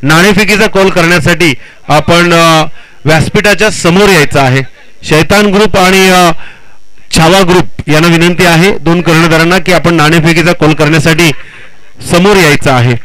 नाणेफेकीचा कॉल करण्यासाठी आपण व्यासपीठाच्या समोर यायचं आहे. शैतान ग्रुप आणि छावा ग्रुप यांना विनंती आहे 2 कर्णधारांना की आपण नाणेफेकीचा कॉल करण्यासाठी समोर यायचं आहे.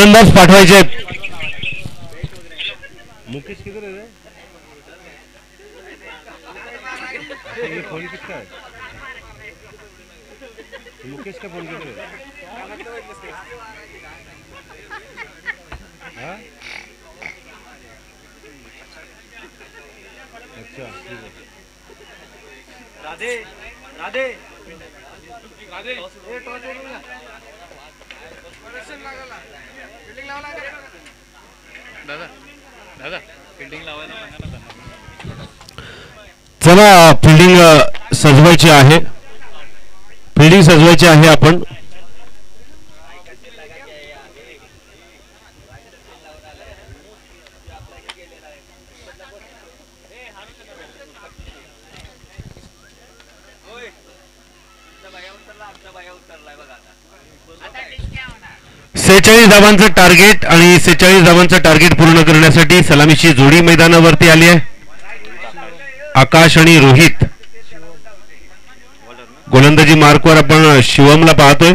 रनबॉक्स पाठवायचे आहेत. मुकेश किधर है? ये फोन किसका है? मुकेश का फोन किधर है? हाँ? अच्छा ठीक है. राधे राधे राधे दादा दादा फिल्डिंग लावायला सांगा ना त्यांना. चला फिल्डिंग सजवायची आहे. फिल्डिंग सजवायची आहे आपण. सेहेचाळीस धावांचं टार्गेट आणि 46 धावांचं टार्गेट पूर्ण करण्यासाठी सलामीची जोडी मैदानावरती आली आहे. आकाश आणि रोहित. गोलंदाजी मार्कवर आपण शिवमला पाहतोय.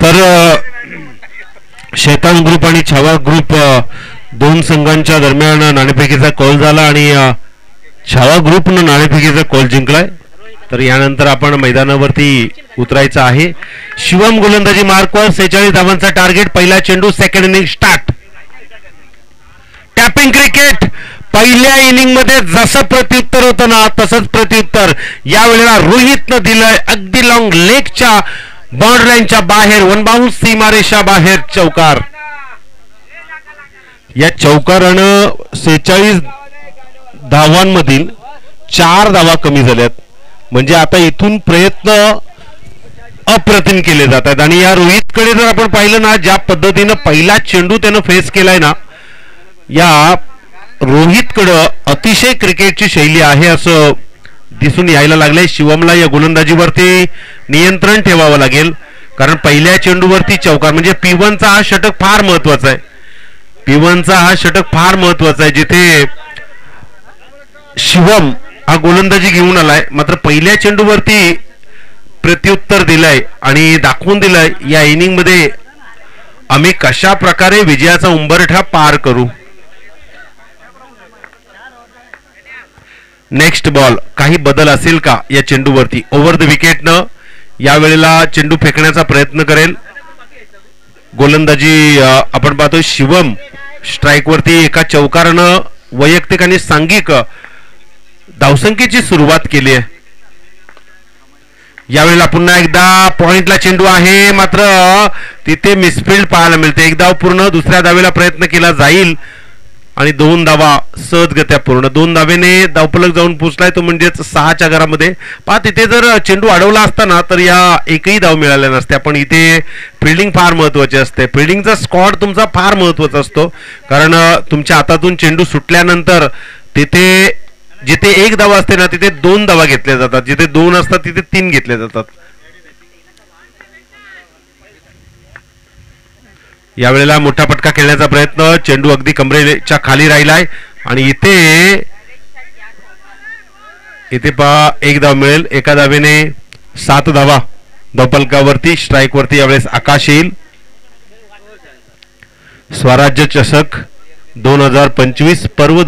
तर शैतान ग्रुप आणि छावा ग्रुप दोन संघांच्या दरम्यान नाणेफेकीचा कॉल झाला आणि छावा ग्रुपनं नाणेफेकीचा कॉल जिंकलाय. तर यानंतर आपण मैदानावरती उतरायचं आहे. शिवम गोलंदाजी मार्कवर 46 धावांचा टार्गेट. पहिला चेंडू. Second inning start. Tapping cricket. पहिल्या इनिंग मध्ये जसं प्रत्युत्तर होतं ना तसंच प्रत्युत्तर यावेळेला रोहितनं दिलंय. अगदी लॉंग लेगच्या बाउंड्री लाईनच्या बाहेर. वन बाउंस सीमारेषा बाहेर चौकार. या चौकारानं 46 धावांमधील 4 धावा कमी झाल्यात. म्हणजे आता इथून प्रयत्न अप्रतिम केले जात आहेत. आणि या रोहितकडे जर आपण पाहिलं ना ज्या पद्धतीनं पहिला चेंडू त्यानं फेस केलाय ना, या रोहितकडं अतिशय क्रिकेटची शैली आहे असं दिसून यायला लागलंय. शिवमला या गोलंदाजीवरती नियंत्रण ठेवावं लागेल कारण पहिल्या चेंडूवरती चौकार म्हणजे P1चा हा षटक फार महत्वाचा आहे. P1चा हा षटक फार महत्वाचा आहे जिथे शिवम हा गोलंदाजी घेऊन आलाय मात्र पहिल्या चेंडूवरती प्रत्युत्तर दिलंय आणि दाखवून दिलंय या इनिंग मध्ये आम्ही कशा प्रकारे विजयाचा उंबरठा पार करू. Next ball. काही बदल असेल का या चेंडूवरती. ओव्हर द विकेटनं यावेळेला चेंडू फेकण्याचा प्रयत्न करेल. गोलंदाजी आपण पाहतोय शिवम स्ट्राईकवरती एका चौकारानं वैयक्तिक आणि सांघिक धावसंख्येची सुरुवात केली आहे. यावेळेला पुन्हा एकदा पॉइंटला चेंडू आहे मात्र तिथे मिसफिल्ड पाहायला मिळते. एक धाव पूर्ण. दुसऱ्या धावेला प्रयत्न केला जाईल आणि 2 धावा सहजगत्या पूर्ण. 2 धावेने धावफलक जाऊन पोचलाय तो म्हणजेच 6च्या घरामध्ये. पहा तिथे जर चेंडू अडवला असता ना तर या एकही धाव मिळाल्या नसत्या. पण इथे फिल्डिंग फार महत्वाची असते. फिल्डिंगचा स्कॉट तुमचा फार महत्वाचा असतो कारण तुमच्या हातातून चेंडू सुटल्यानंतर तिथे जिथे 1 धाव असते ना तिथे 2 धावा घेतल्या जातात. जिथे 2 असतात तिथे 3 घेतल्या जातात. यावेळेला मोठा फटका खेळण्याचा प्रयत्न. चेंडू अगदी कमरेच्या खाली राहिलाय आणि इथे पहा 1 धाव मिळेल. एका धावेने 7 धावा धावफलकावरती. स्ट्राईकवरती यावेळेस आकाश येईल. स्वराज्य चषक 2025 पर्व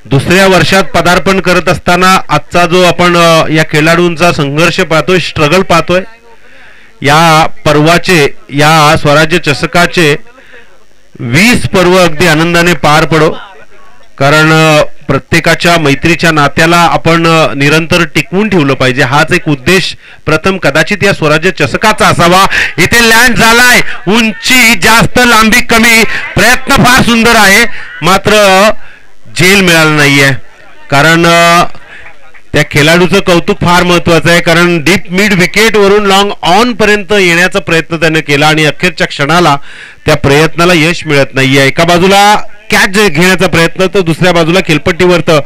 दुसऱ्या वर्षात पदार्पण करत असताना आजचा जो आपण या खेळाडूंचा संघर्ष पाहतोय, स्ट्रगल पाहतोय, या पर्वाचे या स्वराज्य चषकाचे 20 पर्व अगदी आनंदाने पार पडो. कारण प्रत्येकाच्या मैत्रीच्या नात्याला आपण निरंतर टिकवून ठेवलं पाहिजे, हाच एक उद्देश प्रथम कदाचित या स्वराज्य चषकाचा असावा. इथे लँड झालाय, उंची जास्त लांबी कमी, प्रयत्न फार सुंदर आहे, मात्र झेल मिळालं नाहीये. कारण त्या खेळाडूचं कौतुक फार महत्वाचं आहे, कारण डीप मिड विकेट वरून लॉंग ऑन पर्यंत येण्याचा प्रयत्न त्याने केला आणि अखेरच्या क्षणाला त्या प्रयत्नाला यश मिळत नाहीये. एका बाजूला कॅच घेण्याचा प्रयत्न तर दुसऱ्या बाजूला खेळपट्टीवर तर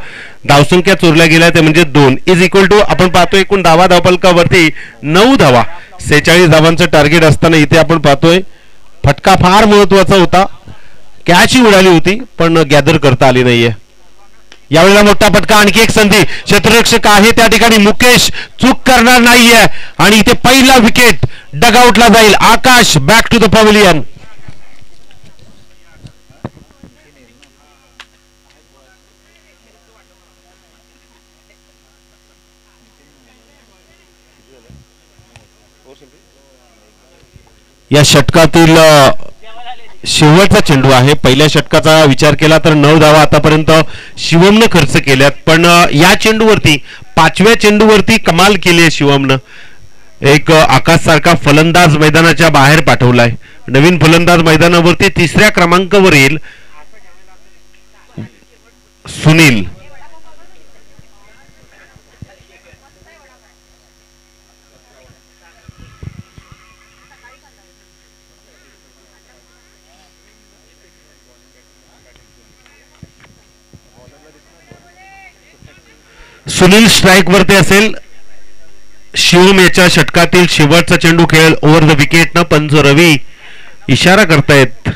धावसंख्या चोरल्या गेल्या, ते म्हणजे 2 इज इक्वल टू आपण पाहतोय एकूण धावपलकावरती 9 धावा. 46 धावांचं टार्गेट असताना इथे आपण पाहतोय फटका फार महत्वाचा होता, कॅच ही उडाली होती पण गॅदर करता आली नाहीये. यावेळेला मोठा फटका, आणखी एक संधी, क्षेत्ररक्षक आहे त्या ठिकाणी मुकेश चूक करणार नाहीये आणि इथे पहिला विकेट डगआउटला जाईल. आकाश बॅक टू द पॅव्हिलियन. या षटकातील शेवटचा चेंडू आहे. पहिल्या षटकाचा विचार केला तर 9 धावा आतापर्यंत शिवमनं खर्च केल्यात, पण या चेंडूवरती 5व्या चेंडूवरती कमाल केली आहे शिवमनं. एक आकाश सारखा फलंदाज मैदानाच्या बाहेर पाठवलाय. नवीन फलंदाज मैदानावरती 3ऱ्या क्रमांकावर येईल सुनील. सुनील स्ट्राइक वरती असेल. शिवम याच्या षटकातील शेवटचा चेंडू खेळ ओव्हर द विकेट न पंच रवी इशारा करतायत.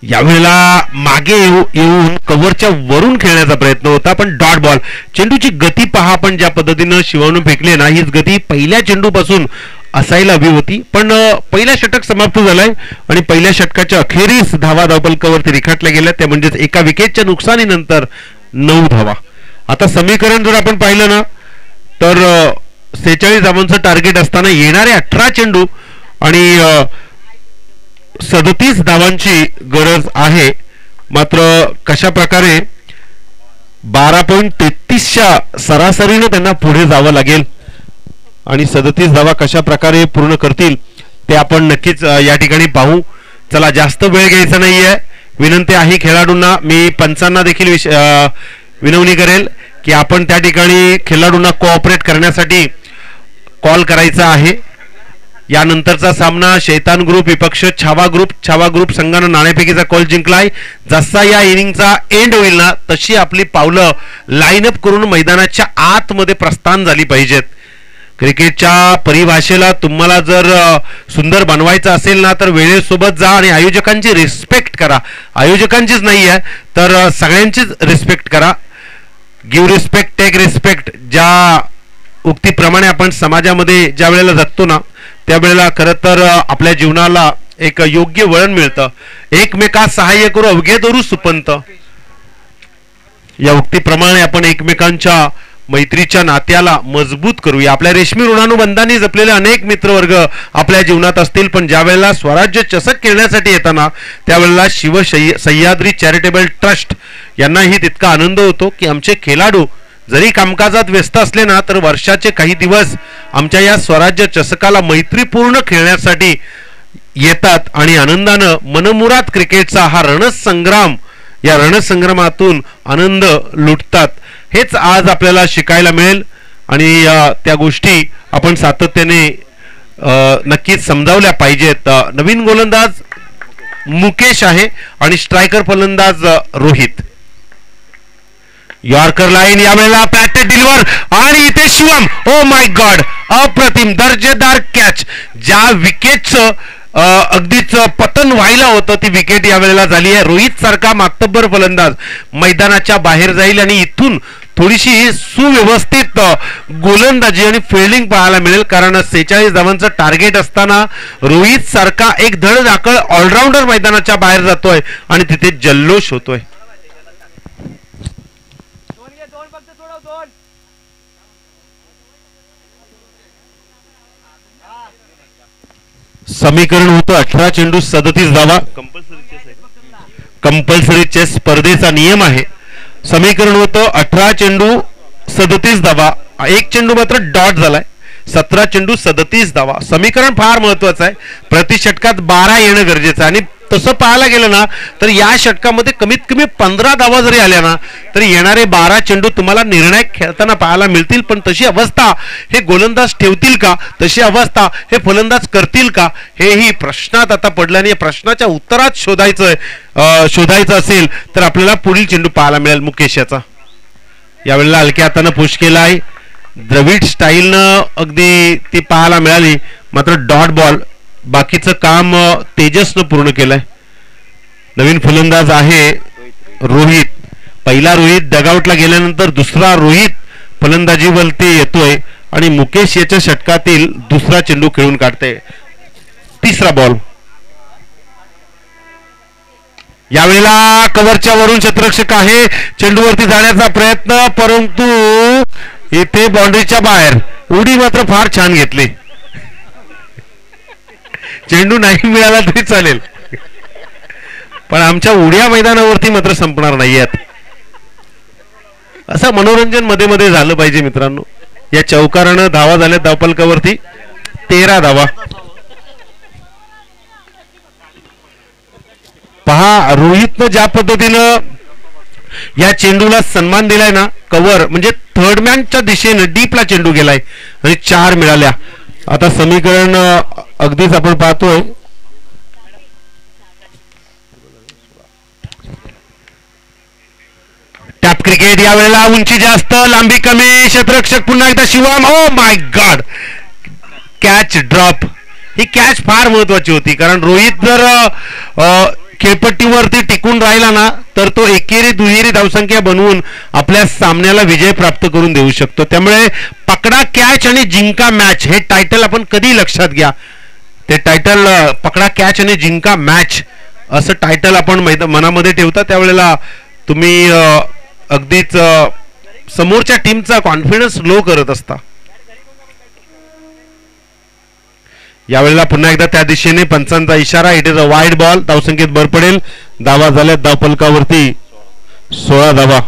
यावेळेला मागे येऊन कव्हरच्या वरून खेळण्याचा प्रयत्न होता, पण डॉट बॉल. चेंडूची गती पहा, पण ज्या पद्धतीनं शिवमनं फेकले ना, हीच गती पहिल्या चेंडूपासून असायला हवी होती. पण पहिला षटक समाप्त झालाय आणि पहिल्या षटकाच्या अखेरीस धावा धावपलकावरती रिखाटल्या गेल्या, त्या म्हणजेच एका विकेटच्या नुकसानीनंतर 9 धावा. आता समीकरण जर आपण पाहिलं ना तर 46 धावांचं टार्गेट असताना येणारे 18 चेंडू आणि 37 धावांची गरज आहे. मात्र कशा प्रकारे 12.33च्या सरासरीनं त्यांना पुढे जावं लागेल आणि 37 धावा कशा प्रकारे पूर्ण करतील ते आपण नक्कीच या ठिकाणी पाहू. चला, जास्त वेळ घ्यायचा नाहीये. विनंती आहे खेळाडूंना, मी पंचांना देखील विनवणी करेल की आपण त्या ठिकाणी खेळाडूंना कोऑपरेट करण्यासाठी कॉल करायचा आहे. यानंतरचा सामना शैतान ग्रुप विपक्ष छावा ग्रुप संघानं नाणेफेकीचा कॉल जिंकलाय. जसा या इनिंगचा एंड होईल ना तशी आपली पावलं लाईनअप करून मैदानाच्या आतमध्ये प्रस्थान झाली पाहिजेत. क्रिकेटच्या परिभाषेला तुम्हाला जर सुंदर बनवायचं असेल ना तर वेळेसोबत जा आणि आयोजकांची रिस्पेक्ट करा. आयोजकांचीच नाही आहे तर सगळ्यांचीच रिस्पेक्ट करा. गिव्ह रिस्पेक्ट टेक रिस्पेक्ट, ज्या उक्तीप्रमाणे आपण समाजामध्ये ज्या वेळेला जगतो ना त्यावेळेला खरं तर आपल्या जीवनाला एक योग्य वळण मिळतं. एकमेकास सहाय्य करू अवघे दरू सुपंत, या उक्तीप्रमाणे आपण एकमेकांच्या मैत्रीच्या नात्याला मजबूत करूया. आपल्या रेशमी ऋणानुबंधांनी जपलेले अनेक मित्रवर्ग आपल्या जीवनात असतील, पण ज्या वेळेला स्वराज्य चषक खेळण्यासाठी येताना त्यावेळेला शिव सह्याद्री चॅरिटेबल ट्रस्ट यांनाही तितका आनंद होतो की आमचे खेळाडू जरी कामकाजात व्यस्त असले ना तर वर्षाचे काही दिवस आमच्या या स्वराज्य चषकाला मैत्रीपूर्ण खेळण्यासाठी येतात आणि आनंदानं मनमुराद क्रिकेटचा हा रणसंग्राम, या रणसंग्रामातून आनंद लुटतात. हेच आज आपल्याला शिकायला मिळेल आणि त्या गोष्टी आपण सातत्याने नक्कीच समजावल्या पाहिजेत. नवीन गोलंदाज मुकेश आहे आणि स्ट्रायकर फलंदाज रोहित. यॉर्कर लाईन यावेळेला पॅटेड डिलिव्हर आणि इथे शिवम, ओ माय गॉड, अप्रतिम दर्जेदार कॅच. ज्या विकेटचं अगदीच पतन व्हायला होतं ती विकेट यावेळेला झाली आहे. रोहित सारखा मातब्बर फलंदाज मैदानाच्या बाहेर जाईल आणि इथून थोडीशी सुव्यवस्थित गोलंदाजी आणि फिल्डिंग पाहायला मिळेल, कारण 46 धावांचं टार्गेट असताना रोहित सारखा एक धडधाकळ ऑलराऊंडर मैदानाच्या बाहेर जातोय आणि तिथे जल्लोष होतोय. समीकरण होतं 18 चेंडू 37 धावा. कंपल्सरी कंपल्सरी चेस स्पर्धेचा नियम आहे. समीकरण होतं 18 चेंडू 37 धावा, एक चेंडू मात्र डॉट झालाय. 17 चेंडू 37 धावा. समीकरण फार महत्वाचं आहे. प्रति षटकात 12 येणं गरजेचं आहे आणि तसं पाहायला गेलं ना तर या षटकामध्ये कमीत कमी 15 धावा जरी आल्या ना तरी येणारे 12 चेंडू तुम्हाला निर्णायक खेळताना पाहायला मिळतील. पण तशी अवस्था हे गोलंदाज ठेवतील का, तशी अवस्था हे फलंदाज करतील का, हेही प्रश्नात आता पडलं. आणि या प्रश्नाच्या उत्तरात शोधायचं असेल तर आपल्याला पुढील चेंडू पाहायला मिळेल मुकेश याचा. यावेळेला हलक्या हातानं पुश केला आहे. द्रविड स्टाईलनं अगदी ती पाहायला मिळाली, मात्र डॉट बॉल. बाकीचं काम तेजसनं पूर्ण केलंय. नवीन फलंदाज आहे रोहित. पहिला रोहित डगआउटला गेल्यानंतर दुसरा रोहित फलंदाजीवरती येतोय आणि मुकेश याच्या षटकातील दुसरा चेंडू खेळून काढते. तिसरा बॉल. यावेळेला कव्हरच्या वरून क्षेत्ररक्षक आहे. चेंडूवरती जाण्याचा प्रयत्न, परंतु इथे बाउंड्रीच्या बाहेर. उडी मात्र फार छान घेतली. चेंडू नाही मिळाला तरी चालेल, पण आमच्या उड्या मैदानावरती मात्र संपणार नाहीयेत. असं मनोरंजन मध्ये मध्ये झालं पाहिजे मित्रांनो. या चौकारानं धावा झाल्या धावफलकावरती 13 धावा. पहा रोहितनं ज्या पद्धतीनं या चेंडूला सन्मान दिलाय ना, कव्हर म्हणजे थर्डमॅनच्या दिशेनं डीपला चेंडू गेलाय आणि 4 मिळाल्या. आता समीकरण अगदीच आपण पाहतोय टॅप क्रिकेट. यावेळेला उंची जास्त लांबी कमी, क्षेत्ररक्षक पुन्हा एकदा Shivam. Oh my God, catch drop. He catch फार महत्वाची होती, कारण रोहित जर खेळपट्टीवरती टिकून राहिला ना तर तो एकेरी दुहेरी धावसंख्या बनवून आपल्या सामन्याला विजय प्राप्त करून देऊ शकतो. त्यामुळे पकडा कॅच आणि जिंका मॅच हे टायटल आपण कधी लक्षात घ्या. ते टायटल पकडा कॅच आणि जिंका मॅच असं टायटल आपण मनामध्ये ठेवता त्यावेळेला तुम्ही अगदीच समोरच्या टीमचा कॉन्फिडन्स लो करत असता. यावेळेला पुन्हा एकदा त्या दिशेने पंचांचा इशारा. It is a wide ball. धावसंख्येत भर पडेल. धावा झाल्यात धावफलकावरती 16 धावा.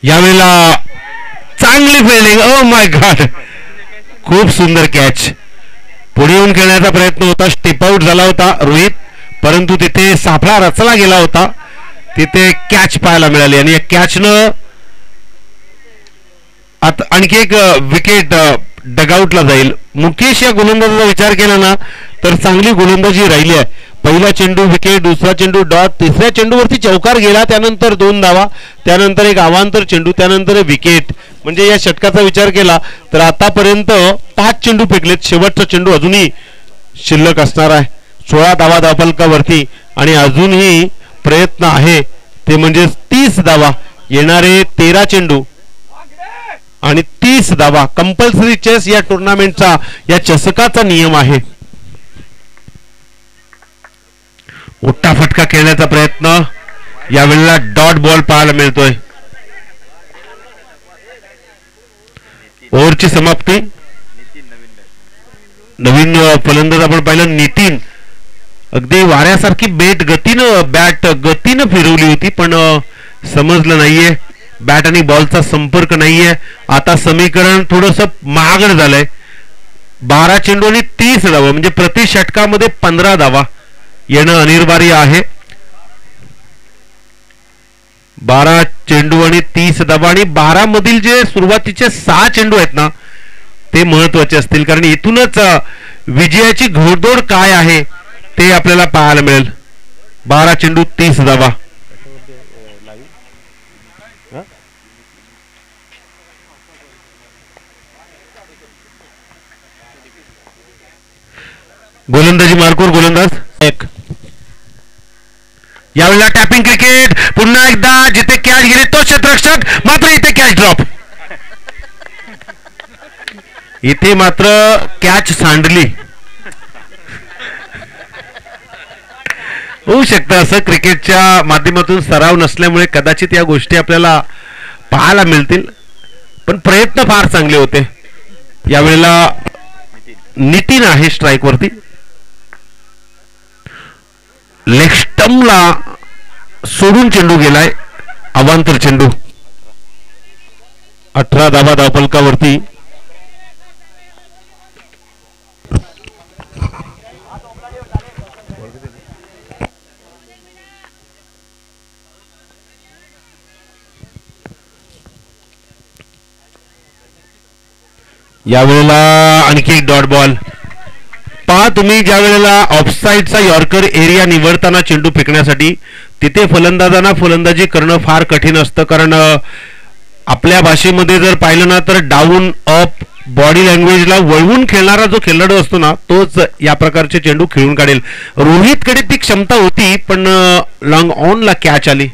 यावेळेला चांगली फिल्डिंग. ओ माय गॉड, खूप सुंदर कॅच. पुढे येऊन खेळण्याचा प्रयत्न होता. स्टेप आउट झाला होता रोहित, परंतु तिथे सापळा रचला गेला होता. तिथे कॅच पाहायला मिळाली आणि या कॅचनं आता आणखी एक विकेट डगआउटला जाईल. मुकेश या गोलंदाजाचा विचार केला ना तर चांगली गोलंदाजी राहिली आहे. पहिला चेंडू विकेट, दुसरा चेंडू डॉट, तिसऱ्या चेंडूवरती चौकार गेला, त्यानंतर 2 धावा, त्यानंतर एक अवांतर चेंडू, त्यानंतर विकेट. म्हणजे या षटकाचा विचार केला तर आतापर्यंत 5 चेंडू फेकलेत. शेवटचा चेंडू अजूनही शिल्लक असणार आहे. 16 धावा धावफलकावरती आणि अजूनही प्रयत्न आहे ते म्हणजे 30 धावा. येणारे 13 चेंडू आणि 30 धावा. कंपल्सरी चेस या टुर्नामेंटचा, या चषकाचा नियम आहे. उठ्ठा फटका खेळण्याचा प्रयत्न. यावेळेला डॉट बॉल पाहायला मिळतोय. ओव्हरची समाप्ती. नवीन फलंदाज आपण पाहिलं नितीन. अगदी वाऱ्यासारखी बॅट गतीनं फिरवली होती, पण समजलं नाहीये. बॅट आणि बॉलचा संपर्क नाहीये. आता समीकरण थोडस महागड झालंय. 12 चेंडू आणि 30 धावा म्हणजे प्रति षटकामध्ये 15 धावा येणं अनिवार्य आहे. 12 चेंडू आणि 30 धावा आणि 12 मधील जे सुरुवातीचे 6 चेंडू आहेत ना ते महत्वाचे असतील, कारण इथूनच विजयाची घोडदौड काय आहे ते आपल्याला पाहायला मिळेल. 12 चेंडू 30 धावा. गोलंदाजी मार्कवर गोलंदाज 1. यावेळेला टॅपिंग क्रिकेट. पुन्हा एकदा जिथे कॅच गेली तो क्षेत्ररक्षक, मात्र इथे कॅच ड्रॉप. इथे मात्र कॅच सांडली. होऊ शकतं असं. क्रिकेटच्या माध्यमातून सराव नसल्यामुळे कदाचित या गोष्टी आपल्याला पाहायला मिळतील, पण प्रयत्न फार चांगले होते. यावेळेला नितीन आहे स्ट्राईक वरती. लेग स्टंपला सोडून चेंडू गेलाय, अवांतर चेंडू. 18 धावा धावफलकावरती. यावेळेला आणखी एक डॉट बॉल. पहा तुम्ही, ज्या वेळेला ऑफसाईडचा यॉर्कर एरिया निवडताना चेंडू फेकण्यासाठी, तिथे फलंदाजांना फलंदाजी करणं फार कठीण असतं. कारण आपल्या भाषेमध्ये जर पाहिलं ना तर डाऊन अप बॉडी लँग्वेजला वळवून खेळणारा जो खेळाडू असतो ना तोच या प्रकारचे चेंडू खेळून काढेल. रोहितकडे ती क्षमता होती, पण लॉंग ऑनला कॅच आली.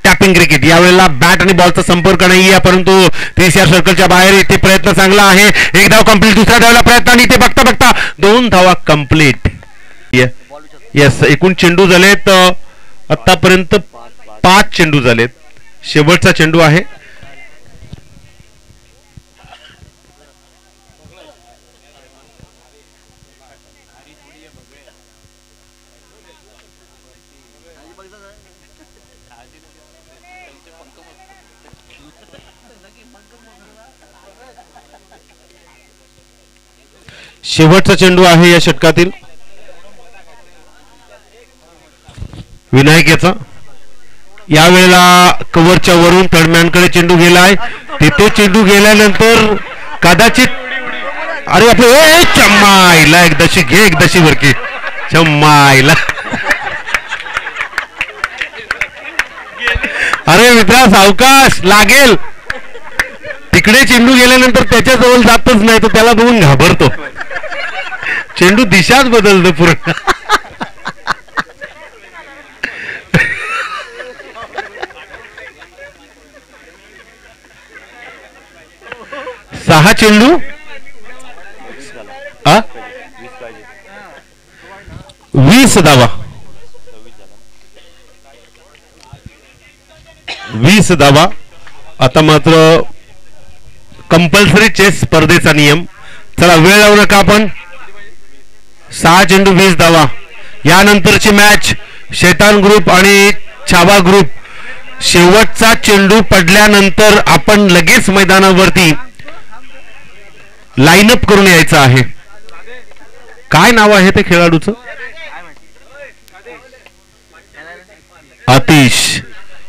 Tapping cricket. यावेळेला बॅट आणि बॉलचा संपर्क नाही आहे, परंतु 30 या सर्कलच्या बाहेर. इथे प्रयत्न चांगला आहे. एक धाव कंप्लीट. दुसऱ्या धावला प्रयत्न आणि इथे बघता बघता 2 धावा कंप्लीट. येस, एकूण चेंडू झालेत आतापर्यंत 5 चेंडू झालेत. शेवटचा चेंडू आहे. शेवटचा चेंडू आहे या षटकातील. विनायक याचा. यावेळेला कव्हरच्या वरून थर्डमॅनकडे चेंडू गेलाय. तिथे चेंडू गेल्यानंतर कदाचित अरे आपले चम्माईला एकदाशी घे, एकदाशी वरकी चम्माईला. अरे मित्रा सावकाश लागेल. तिकडे चेंडू गेल्यानंतर त्याच्या जवळ जातच नाही, तो त्याला बघून घाबरतो. चेंडू दिशाच बदलतो पूर्ण. सहा चेंडू 20 धावा. 20 धावा. आता मात्र कंपल्सरी चेस स्पर्धेचा नियम. चला वेळ लावू नका आपण. 6 चेंडू 20 धावा. यानंतरची मॅच शैतान ग्रुप आणि छावा ग्रुप. शेवटचा चेंडू पडल्यानंतर आपण लगेच मैदानावरती लाईनअप करून यायचं आहे. काय नाव आहे ते खेळाडूचं? आतिश.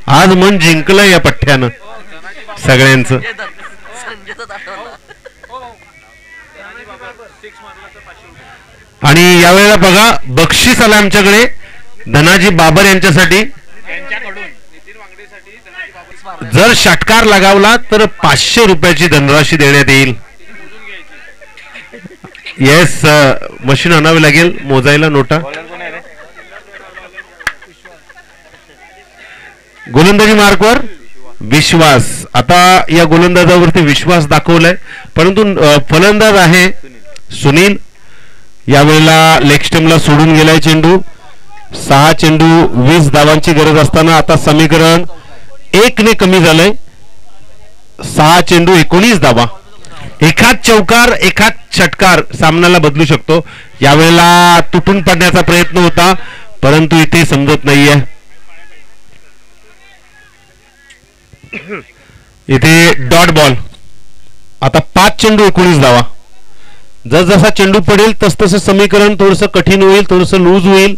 आज मन जिंकलं या पठ्ठ्यानं सगळ्यांचं. आणि यावेळेला बघा बक्षीस आलं आमच्याकडे धनाजी बाबर यांच्यासाठी. जर षटकार लगावला तर 500 रुपयाची धनराशी देण्यात येईल. येस, मशीन आणावी लागेल मोजायला नोटा. गोलंदाजी मार्कवर विश्वास. आता या गोलंदाजावरती विश्वास दाखवलाय, परंतु फलंदाज आहे सुनील. यावेळेला लेग स्टंपला सोडून गेलाय चेंडू. 6 चेंडू 20 धावांची गरज असताना आता समीकरण 1 ने कमी झालंय. 6 चेंडू 19 धावा. एखाद चौकार एखाद षटकार सामन्याला बदलू शकतो. यावेळेला तुटून पडण्याचा प्रयत्न होता, परंतु इथे समजत नाहीये. इथे डॉट बॉल. आता 5 चेंडू 19 धावा. जसजसा चेंडू पडेल तसतसं समीकरण थोडंसं कठीण होईल, थोडंसं लूज होईल.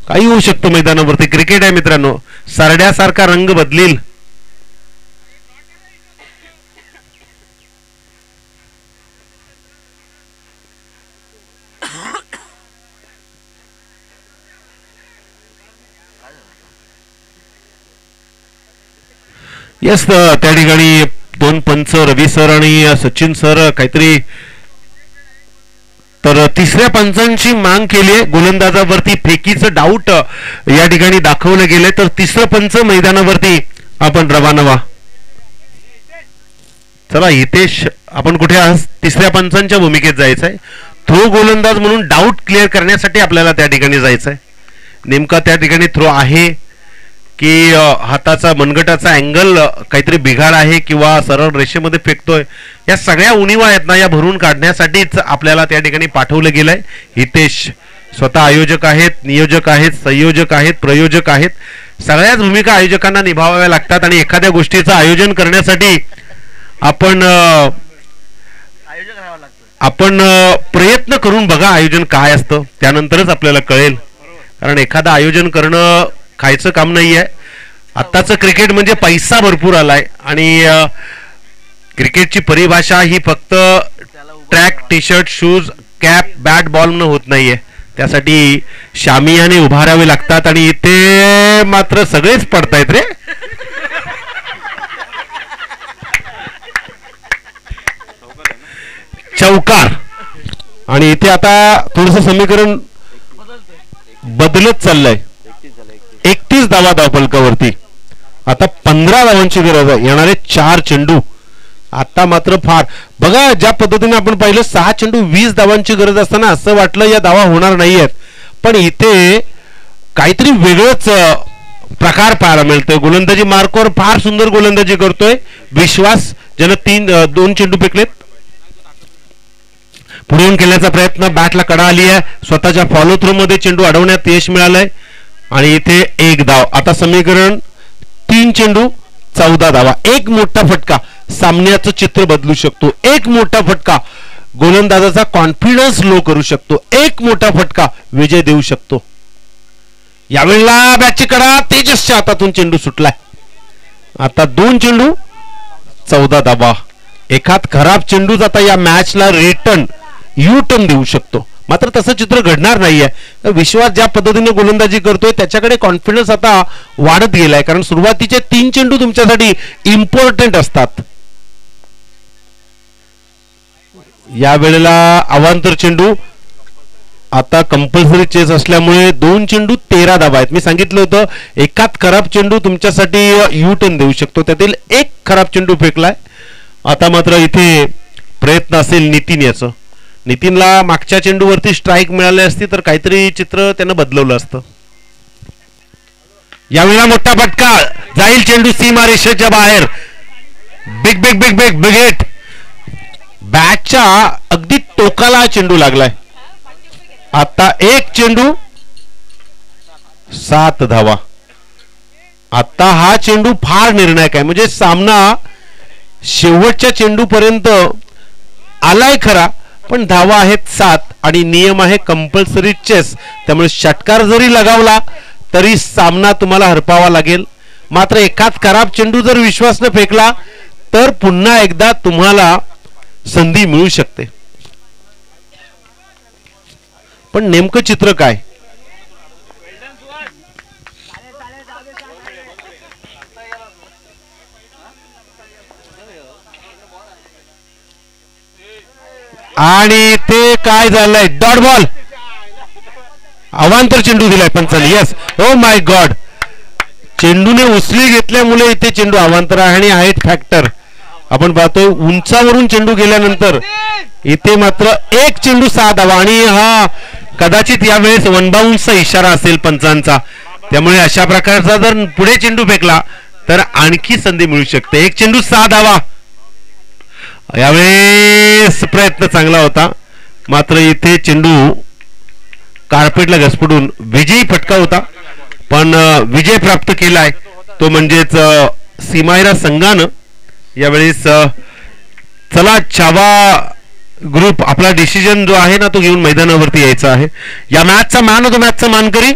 काही होऊ शकतं मैदानावरती. क्रिकेट आहे मित्रांनो, सरड्यासारखा रंग बदलील. येस, त्या ठिकाणी 2 पंच रवी सर आणि सचिन सर काहीतरी, तर तिसऱ्या पंचांची मांग केली आहे. गोलंदाजावरती फेकीचं डाऊट या ठिकाणी दाखवलं गेलंय, तर तिसरं पंच मैदानावरती आपण रवाना व्हा. चला हितेश, आपण कुठे आहात? तिसऱ्या पंचांच्या भूमिकेत जायचंय. थ्रो गोलंदाज म्हणून डाऊट क्लिअर करण्यासाठी आपल्याला त्या ठिकाणी जायचंय. नेमका त्या ठिकाणी थ्रो आहे की हाताचा मनगटाचा अँगल काहीतरी बिघाड आहे किंवा सरळ रेषेमध्ये फेकतोय, या सगळ्या उणीवा आहेत ना, या भरून काढण्यासाठीच आपल्याला त्या ठिकाणी पाठवलं गेलंय. हितेश स्वतः आयोजक आहेत, नियोजक आहेत, संयोजक आहेत, प्रयोजक आहेत. सगळ्याच भूमिका आयोजकांना निभावाव्या लागतात आणि एखाद्या गोष्टीचं आयोजन करण्यासाठी आपण प्रयत्न करून बघा आयोजन काय असतं, त्यानंतरच आपल्याला कळेल. कारण एखादं आयोजन करणं खायचं काम नाही आहे. आत्ताचं क्रिकेट म्हणजे पैसा भरपूर आलाय आणि क्रिकेटची परिभाषा ही फक्त track, T shirt, shoes, cap, bat, ball न होत नाहीये. त्यासाठी शामियाने उभारावे लागतात आणि इथे मात्र सगळेच पडतायत रे. चौकार. आणि इथे आता थोडस समीकरण बदलत चाललंय. 31 धावा धावफलकावरती. आता 15 धावांची गरज आहे. येणारे 4 चेंडू. आता मात्र फार बघा, ज्या पद्धतीने आपण पाहिलं 6 चेंडू 20 धावांची गरज असताना असं वाटलं या धावा होणार नाहीयेत, पण इथे काहीतरी वेगळंच प्रकार पाहायला मिळतोय. गोलंदाजी मार्कवर फार सुंदर गोलंदाजी करतोय विश्वास, ज्यानं 2 चेंडू फेकलेत. पुढे केल्याचा प्रयत्न, बॅटला कडा आली आहे. स्वतःच्या फॉलो थ्रो मध्ये चेंडू अडवण्यात यश मिळालंय आणि इथे 1 धाव. आता समीकरण 3 चेंडू 14 धावा. एक मोठा फटका सामन्याचं चित्र बदलू शकतो. एक मोठा फटका गोलंदाजाचा कॉन्फिडन्स लो करू शकतो. एक मोठा फटका विजय देऊ शकतो. यावेळेला बॅटची कडा, तेजसच्या हातातून चेंडू सुटलाय. आता 2 चेंडू 14 धावा. एखाद खराब चेंडूच आता या मॅचला रिटर्न यू टर्न देऊ शकतो. मात्र तसं चित्र घडणार नाहीये. विश्वास ज्या पद्धतीने गोलंदाजी करतोय त्याच्याकडे कॉन्फिडन्स आता वाढत गेलाय, कारण सुरुवातीचे 3 चेंडू तुमच्यासाठी इम्पॉर्टंट असतात. या वेळेला अवांतर चेंडू. आता कंपल्सरी चेस असल्यामुळे 2 चेंडू 13 धावा आहेत. मी सांगितलं होतं एकात खराब चेंडू तुमच्यासाठी यू टर्न देऊ शकतो. त्यातील एक खराब चेंडू फेकलाय. आता मात्र इथे प्रयत्न असेल नितीन याचं. नितीनला मागच्या चेंडूवरती स्ट्राईक मिळाली असती तर काहीतरी चित्र त्यानं बदलवलं असतं. यावेळेला मोठा फटका, जाईल चेंडू सीमा रेषेच्या बाहेर. Big big big big big hit. बॅटच्या अगदी टोकाला चेंडू लागलाय. आता 1 चेंडू 7 धावा. आता हा चेंडू फार निर्णायक आहे. म्हणजे सामना शेवटच्या चेंडू पर्यंत आलाय खरा, पण धावा आहेत 7 आणि नियम आहे कंपल्सरी चेस. त्यामुळे षटकार जरी लगावला तरी सामना तुम्हाला हरपावा लागेल. मात्र एखाद खराब चेंडू जर विश्वासनं फेकला तर पुन्हा एकदा तुम्हाला संधी मिळू शकते. पण नेमकं चित्र काय? आणि ते काय झालंय? Dot ball. अवांतर चेंडू दिलाय पंचांनी. Yes, oh my God. चेंडूने उचली घेतल्यामुळे इथे चेंडू अवांतर आहे आणि हाईट फॅक्टर आपण पाहतोय. उंचावरून चेंडू गेल्यानंतर इथे मात्र 1 चेंडू 6 धावा. आणि हा कदाचित यावेळेस वनबाउंसचा इशारा असेल पंचांचा. त्यामुळे अशा प्रकारचा जर पुढे चेंडू फेकला तर आणखी संधी मिळू शकते. 1 चेंडू 6 धावा. यावेळेस प्रयत्न चांगला होता, मात्र इथे चेंडू कार्पेटला घसपडून विजयी फटका होता. पण विजय प्राप्त केलाय तो म्हणजेच सीमायरा संघानं. यावेळेस चला छावा ग्रुप आपला डिसिजन जो आहे ना तो घेऊन मैदानावरती यायचा आहे. या मॅचचा मॅन ऑफ द मॅचचा मानकरी